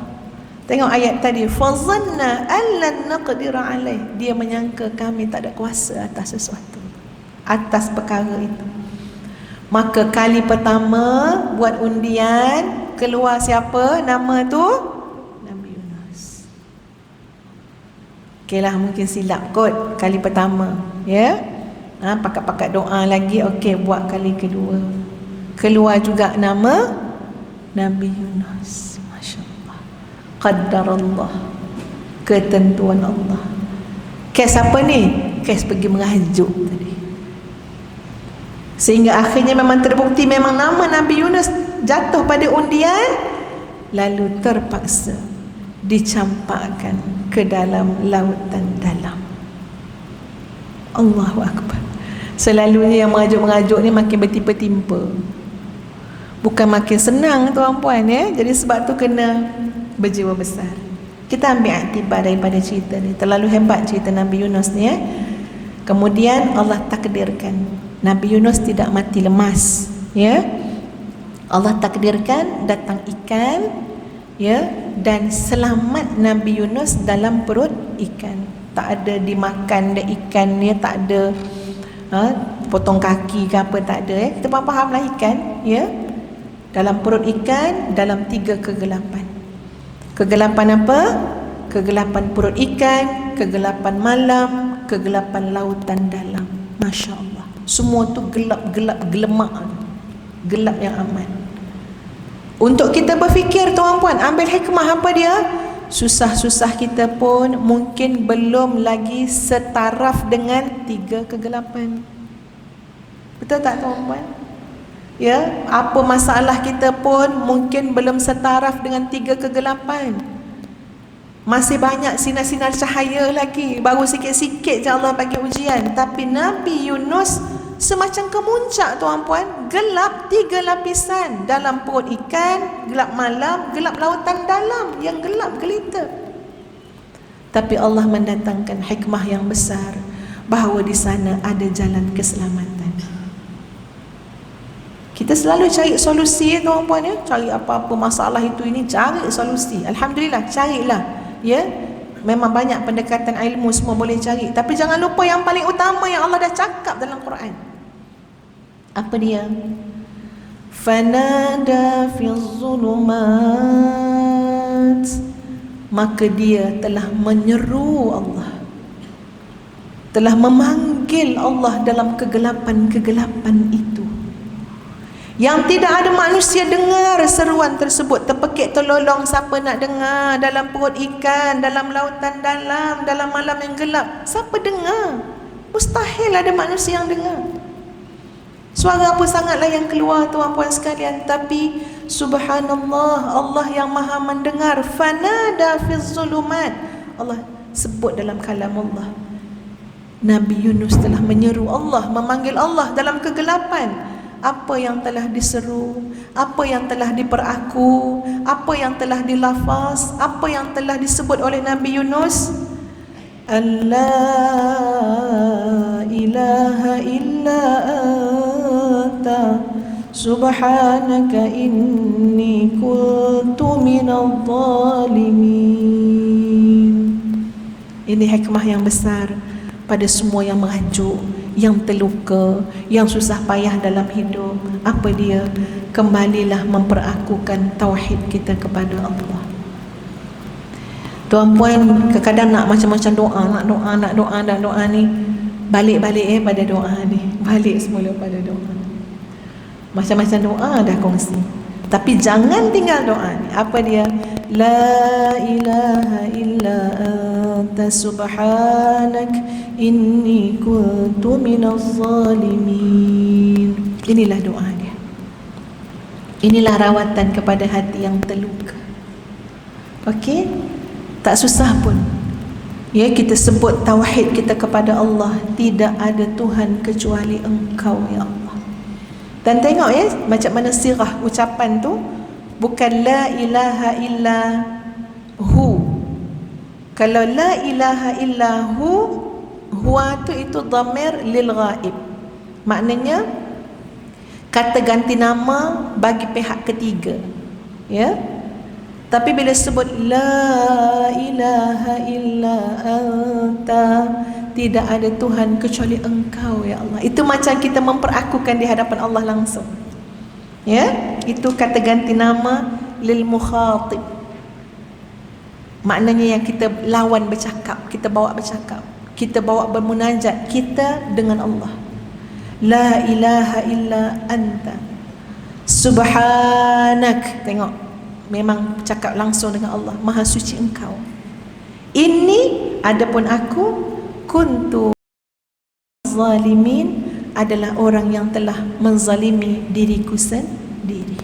Tengok ayat tadi, fazanna allan naqdira alaih. Dia menyangka kami tak ada kuasa atas sesuatu, atas perkara itu. Maka kali pertama buat undian, keluar siapa nama tu? Nabi Yunus. Okeylah, mungkin silap kot kali pertama, ya. Pakat-pakat doa lagi, okey, buat kali kedua. Keluar juga nama Nabi Yunus. Masya-Allah. Qaddarallah. Ketentuan Allah. Kes apa ni? Kes pergi merajuk tadi. Sehingga akhirnya memang terbukti memang nama Nabi Yunus jatuh pada undian, lalu terpaksa dicampakkan ke dalam lautan dalam. Allahu Akbar. Selalunya yang mengajuk-mengajuk ni makin bertimpa-timpa, bukan makin senang tuan-puan, ya. Jadi sebab tu kena berjiwa besar. Kita ambil iktibar daripada cerita ni. Terlalu hebat cerita Nabi Yunus ni, ya. Kemudian Allah takdirkan Nabi Yunus tidak mati lemas, ya. Allah takdirkan datang ikan, ya, dan selamat Nabi Yunus dalam perut ikan. Tak ada dimakan dia ikan ni, tak ada potong kaki ke apa, tak ada, ya. Kita faham-fahamlah ikan, ya. Dalam perut ikan, dalam 3 kegelapan. Kegelapan apa? Kegelapan perut ikan, kegelapan malam, kegelapan lautan dalam. Masya Allah. Semua tu gelap-gelap, gelemak, gelap yang amat. Untuk kita berfikir tuan-puan, ambil hikmah apa dia? Susah-susah kita pun mungkin belum lagi setaraf dengan 3 kegelapan. Betul tak tuan-puan? Ya, apa masalah kita pun mungkin belum setaraf dengan 3 kegelapan. Masih banyak sinar-sinar cahaya lagi. Baru sikit-sikit je Allah bagi ujian. Tapi Nabi Yunus semacam kemuncak tuan-puan. Gelap 3 lapisan. Dalam perut ikan, gelap malam, gelap lautan dalam yang gelap gelita. Tapi Allah mendatangkan hikmah yang besar, bahawa di sana ada jalan keselamatan. Kita selalu cari solusi ya tuan-puan ya. Cari apa-apa masalah itu ini, cari solusi. Alhamdulillah, carilah. Ya. Memang banyak pendekatan ilmu semua boleh cari. Tapi jangan lupa yang paling utama yang Allah dah cakap dalam Quran. Apa dia? Fanada fi zulumat, maka dia telah menyeru Allah, telah memanggil Allah dalam kegelapan-kegelapan itu, yang tidak ada manusia dengar seruan tersebut. Terpekik terlolong, siapa nak dengar? Dalam perut ikan, dalam lautan dalam malam yang gelap, siapa dengar? Mustahil ada manusia yang dengar. Suara apa sangatlah yang keluar tuan-puan sekalian. Tapi subhanallah, Allah yang maha mendengar. Fanada fi zulumat, Allah sebut dalam kalam Allah, Nabi Yunus telah menyeru Allah, memanggil Allah dalam kegelapan. Apa yang telah diseru, apa yang telah diperaku, apa yang telah dilafaz, apa yang telah disebut oleh Nabi Yunus? Allah ilaha illa anta subhanaka inni kuntu minadh dhalimin. Ini hikmah yang besar pada semua yang merajuk, yang terluka, yang susah payah dalam hidup. Apa dia? Kembalilah memperakukan tauhid kita kepada Allah. Tuan-puan kadang-kadang nak macam-macam doa, nak doa ni, balik-balik pada doa ni, balik semula pada doa. Macam-macam doa dah kongsi, tapi jangan tinggal doa ni. Apa dia? La ilaha illa anta subhanak inni kuntu minaz zalimin. Inilah doa dia. Inilah rawatan kepada hati yang terluka. Okey? Tak susah pun. Ya, kita sebut tauhid kita kepada Allah. Tidak ada Tuhan kecuali Engkau ya Allah. Dan tengok ya, macam mana sirah ucapan tu. Bukan la ilaha illa hu. Kalau la ilaha illa hu, huwa tu itu dhamir lil ghaib. Maknanya kata ganti nama bagi pihak ketiga. Ya. Tapi bila sebut la ilaha illa anta, tidak ada Tuhan kecuali Engkau ya Allah, itu macam kita memperakukan di hadapan Allah langsung. Ya, itu kata ganti nama lil mukhatib. Maknanya yang kita lawan bercakap, kita bawa bercakap, kita bawa bermunajat kita dengan Allah. La ilaha illa anta subhanak. Tengok, memang cakap langsung dengan Allah, maha suci Engkau. Ini adapun aku, kuntu zalimin, adalah orang yang telah menzalimi diriku sendiri.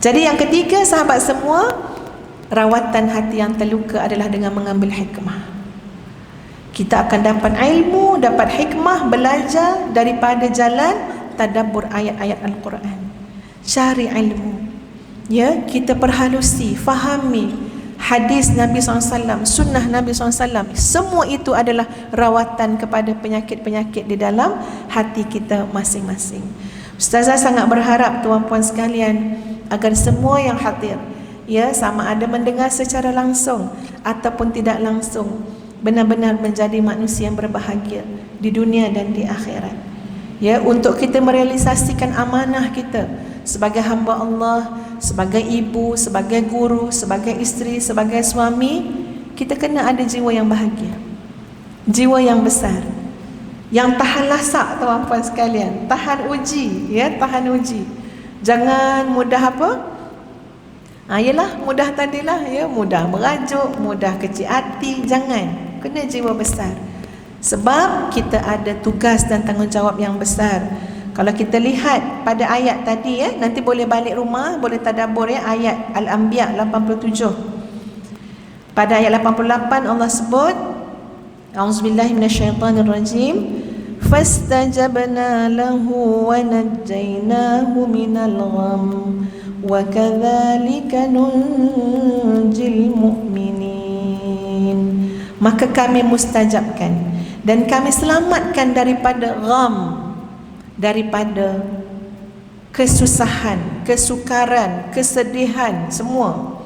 Jadi yang ketiga sahabat semua, rawatan hati yang terluka adalah dengan mengambil hikmah. Kita akan dapat ilmu, dapat hikmah, belajar daripada jalan tadabbur ayat-ayat Al-Quran. Cari ilmu. Ya, kita perhalusi, fahami hadis Nabi SAW, sunnah Nabi SAW. Semua itu adalah rawatan kepada penyakit-penyakit di dalam hati kita masing-masing. Ustazah sangat berharap tuan-puan sekalian agar semua yang hadir, ya, sama ada mendengar secara langsung ataupun tidak langsung, benar-benar menjadi manusia yang berbahagia di dunia dan di akhirat. Ya, untuk kita merealisasikan amanah kita sebagai hamba Allah, sebagai ibu, sebagai guru, sebagai isteri, sebagai suami, kita kena ada jiwa yang bahagia, jiwa yang besar, yang tahan lasak tuan-puan sekalian, tahan uji, ya, tahan uji. Jangan mudah apa? Yalah, mudah tadilah, ya, mudah merajuk, mudah kecil hati. Jangan, kena jiwa besar. Sebab kita ada tugas dan tanggungjawab yang besar. Kalau kita lihat pada ayat tadi, ya, nanti boleh balik rumah, boleh tadabbur, ya, ayat Al-Anbiya 87. Pada ayat 88 Allah sebut, A'udzubillahi minasyaitonirrajim, fastajabna lahu wa najjaynahu minal gham wa kadzalika nunjil mu'minin. Maka kami mustajabkan dan kami selamatkan daripada gham, daripada kesusahan, kesukaran, kesedihan, semua.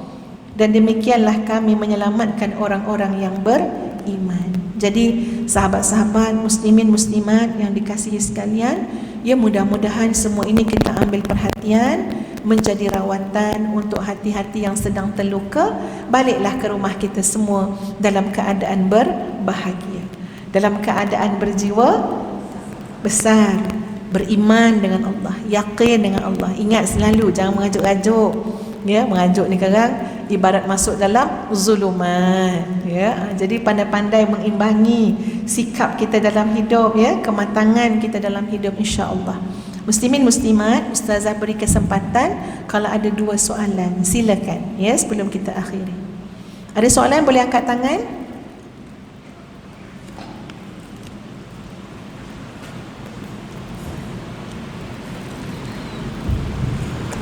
Dan demikianlah kami menyelamatkan orang-orang yang beriman. Jadi sahabat-sahabat muslimin muslimat yang dikasihi sekalian, ya mudah-mudahan semua ini kita ambil perhatian, menjadi rawatan untuk hati-hati yang sedang terluka. Baliklah ke rumah kita semua dalam keadaan berbahagia, dalam keadaan berjiwa besar, beriman dengan Allah, yakin dengan Allah. Ingat selalu, jangan mengajuk-ajuk. Ya, mengajuk ni sekarang ibarat masuk dalam zulumat. Ya, jadi pandai-pandai mengimbangi sikap kita dalam hidup, ya, kematangan kita dalam hidup, insya-Allah. Muslimin muslimat, ustazah beri kesempatan kalau ada 2 soalan, silakan, ya, sebelum kita akhiri. Ada soalan boleh angkat tangan.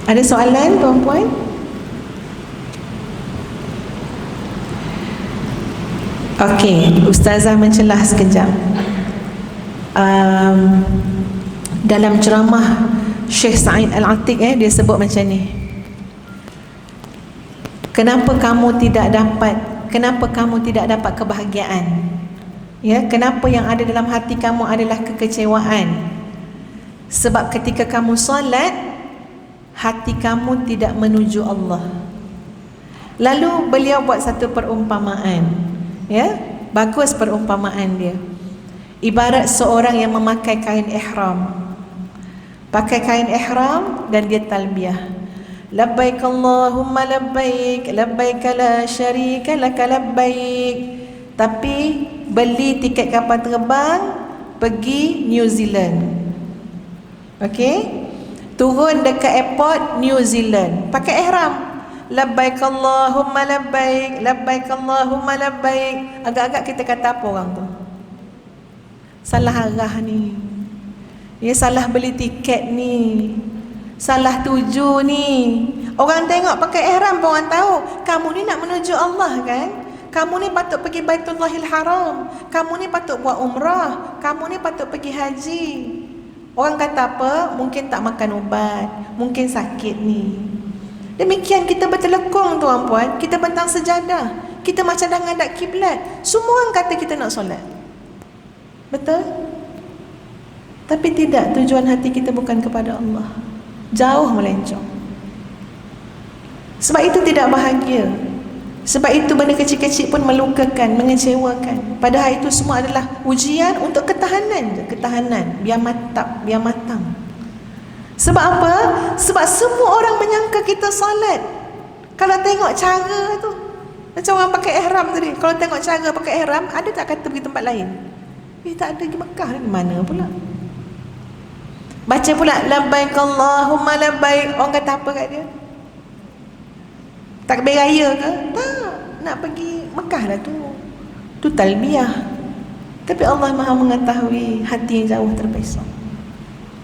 Ada soalan tuan-puan? Okey, ustazah mencelah sekejap. Dalam ceramah Syekh Sa'id Al-Atiq, dia sebut macam ni. Kenapa kamu tidak dapat kebahagiaan? Ya, kenapa yang ada dalam hati kamu adalah kekecewaan? Sebab ketika kamu solat, hati kamu tidak menuju Allah. Lalu beliau buat satu perumpamaan. Ya, bagus perumpamaan dia. Ibarat seorang yang memakai kain ihram. Pakai kain ihram dan dia talbiyah. Labbaik Allahumma labbaik, labbaik la syarika laka labbaik. Tapi beli tiket kapal terbang pergi New Zealand. Okey? Turun dekat airport New Zealand, pakai ihram. Labbaik Allahumma labbaik, labbaik Allahumma labbaik. Agak-agak kita kata apa orang tu? Salah arah ni. Ya, salah beli tiket ni. Salah tuju ni. Orang tengok pakai ihram pun orang tahu kamu ni nak menuju Allah kan? Kamu ni patut pergi Baitullahil Haram. Kamu ni patut buat umrah. Kamu ni patut pergi haji. Orang kata apa? Mungkin tak makan ubat, mungkin sakit ni. Demikian kita bertelekung tuan-puan, kita bentang sejadah, kita macam dah ngadap kiblat. Semua orang kata kita nak solat. Betul? Tapi tidak, tujuan hati kita bukan kepada Allah. Jauh melencong. Sebab itu tidak bahagia. Sebab itu benda kecil-kecil pun melukakan, mengecewakan. Padahal itu semua adalah ujian untuk ketahanan je. Ketahanan, biar mantap, biar matang. Sebab apa? Sebab semua orang menyangka kita solat. Kalau tengok cara tu, macam orang pakai ihram tadi, kalau tengok cara pakai ihram, ada tak kata pergi tempat lain? Tak ada, pergi Mekah ni mana pula? Baca pula labbaik Allahumma labbaik, orang kata apa kat dia? Takbir raya ke? Tak, nak pergi Mekah lah tu. Tu talbiyah. Tapi Allah Maha mengetahui hati yang jauh terpesong.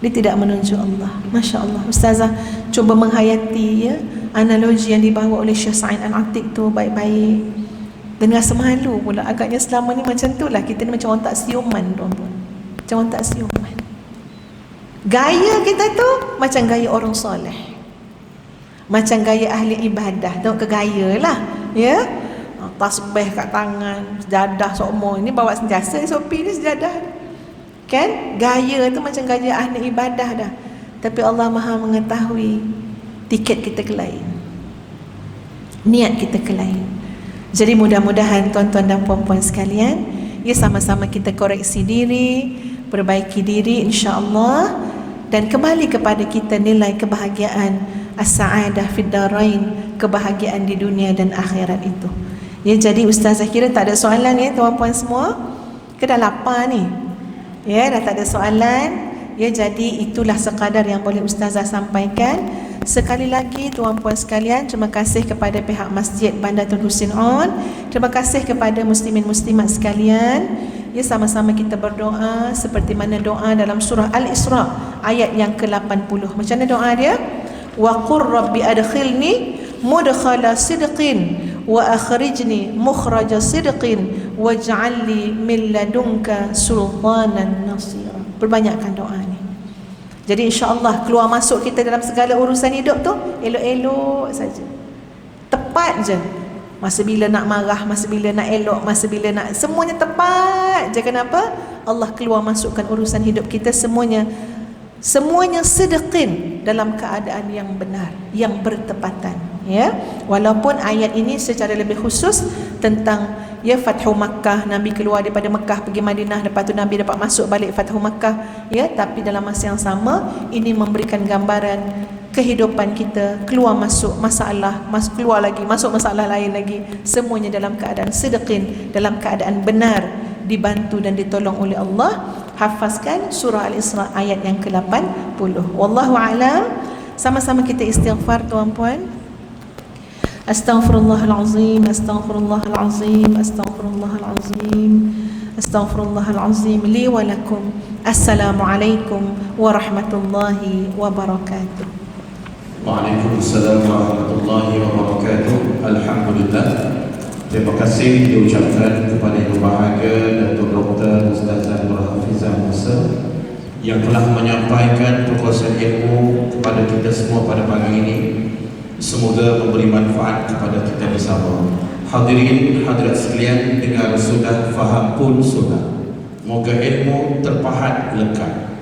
Dia tidak menuju Allah. Masya Allah. Ustazah cuba menghayati, ya, analogi yang dibawa oleh Syekh Sa'id Al-Atiq tu baik-baik. Dan rasa malu pula. Agaknya selama ni macam tu lah. Kita ni macam orang tak siuman, tuan-tuan. Macam orang tak siuman. Gaya kita tu macam gaya orang soleh, macam gaya ahli ibadah. Tengok ke gaya lah, ya. Tasbih kat tangan, sejadah semua. Ini bawa sentiasa SOP ni sejadah. Kan? Gaya tu macam gaya ahli ibadah dah. Tapi Allah Maha mengetahui tiket kita ke lain, niat kita ke lain. Jadi mudah-mudahan tuan-tuan dan puan-puan sekalian, ya, sama-sama kita koreksi diri, perbaiki diri, insya-Allah, dan kembali kepada kita nilai kebahagiaan as-sa'adah fid darain, kebahagiaan di dunia dan akhirat itu. Ya, jadi ustazah kira tak ada soalan, ya tuan-puan semua. Ke dah lapar ni. Ya, dah tak ada soalan. Ya, jadi itulah sekadar yang boleh ustazah sampaikan. Sekali lagi tuan-puan sekalian, terima kasih kepada pihak Masjid Bandar Tun Hussein On. Terima kasih kepada muslimin muslimat sekalian. Ya, sama-sama kita berdoa seperti mana doa dalam surah Al-Isra ayat yang ke-80. Macam mana doa dia? Wa qur rabbi adkhilni mudkhala sidqin wa akhrijni mukhraja sidqin waj'alni min ladunka sultanan nasira. Perbanyakkan doa ni. Jadi insya-Allah keluar masuk kita dalam segala urusan hidup tu elok-elok saja. Tepat je. Masa bila nak marah, masa bila nak elok, masa bila nak, semuanya tepat je. Kenapa? Allah keluar masukkan urusan hidup kita semuanya sedekin dalam keadaan yang benar, yang bertepatan, ya. Walaupun ayat ini secara lebih khusus tentang ya Fathu Makkah, Nabi keluar daripada Mekah pergi Madinah, lepas tu Nabi dapat masuk balik Fathu Makkah, ya, tapi dalam masa yang sama ini memberikan gambaran kehidupan kita, keluar masuk masalah, keluar lagi, masuk masalah lain lagi, semuanya dalam keadaan sedekin, dalam keadaan benar, dibantu dan ditolong oleh Allah. Hafazkan surah Al-Isra ayat yang ke-80. Wallahu a'lam. Sama-sama kita istighfar tuan-puan. Astaghfirullahalazim, astaghfirullahalazim, astaghfirullahalazim, astaghfirullahalazim li wa lakum. Assalamualaikum warahmatullahi wabarakatuh. Waalaikumsalam warahmatullahi wabarakatuh. Alhamdulillah. Terima kasih diucapkan kepada Yang Berbahagia Datuk Dr. Ustazah Nur Hafizah Musa yang telah menyampaikan perkongsian ilmu kepada kita semua pada pagi ini. Semoga memberi manfaat kepada kita bersama. Hadirin hadirat sekalian, dengar sudah, faham pun sudah. Moga ilmu terpahat lekat.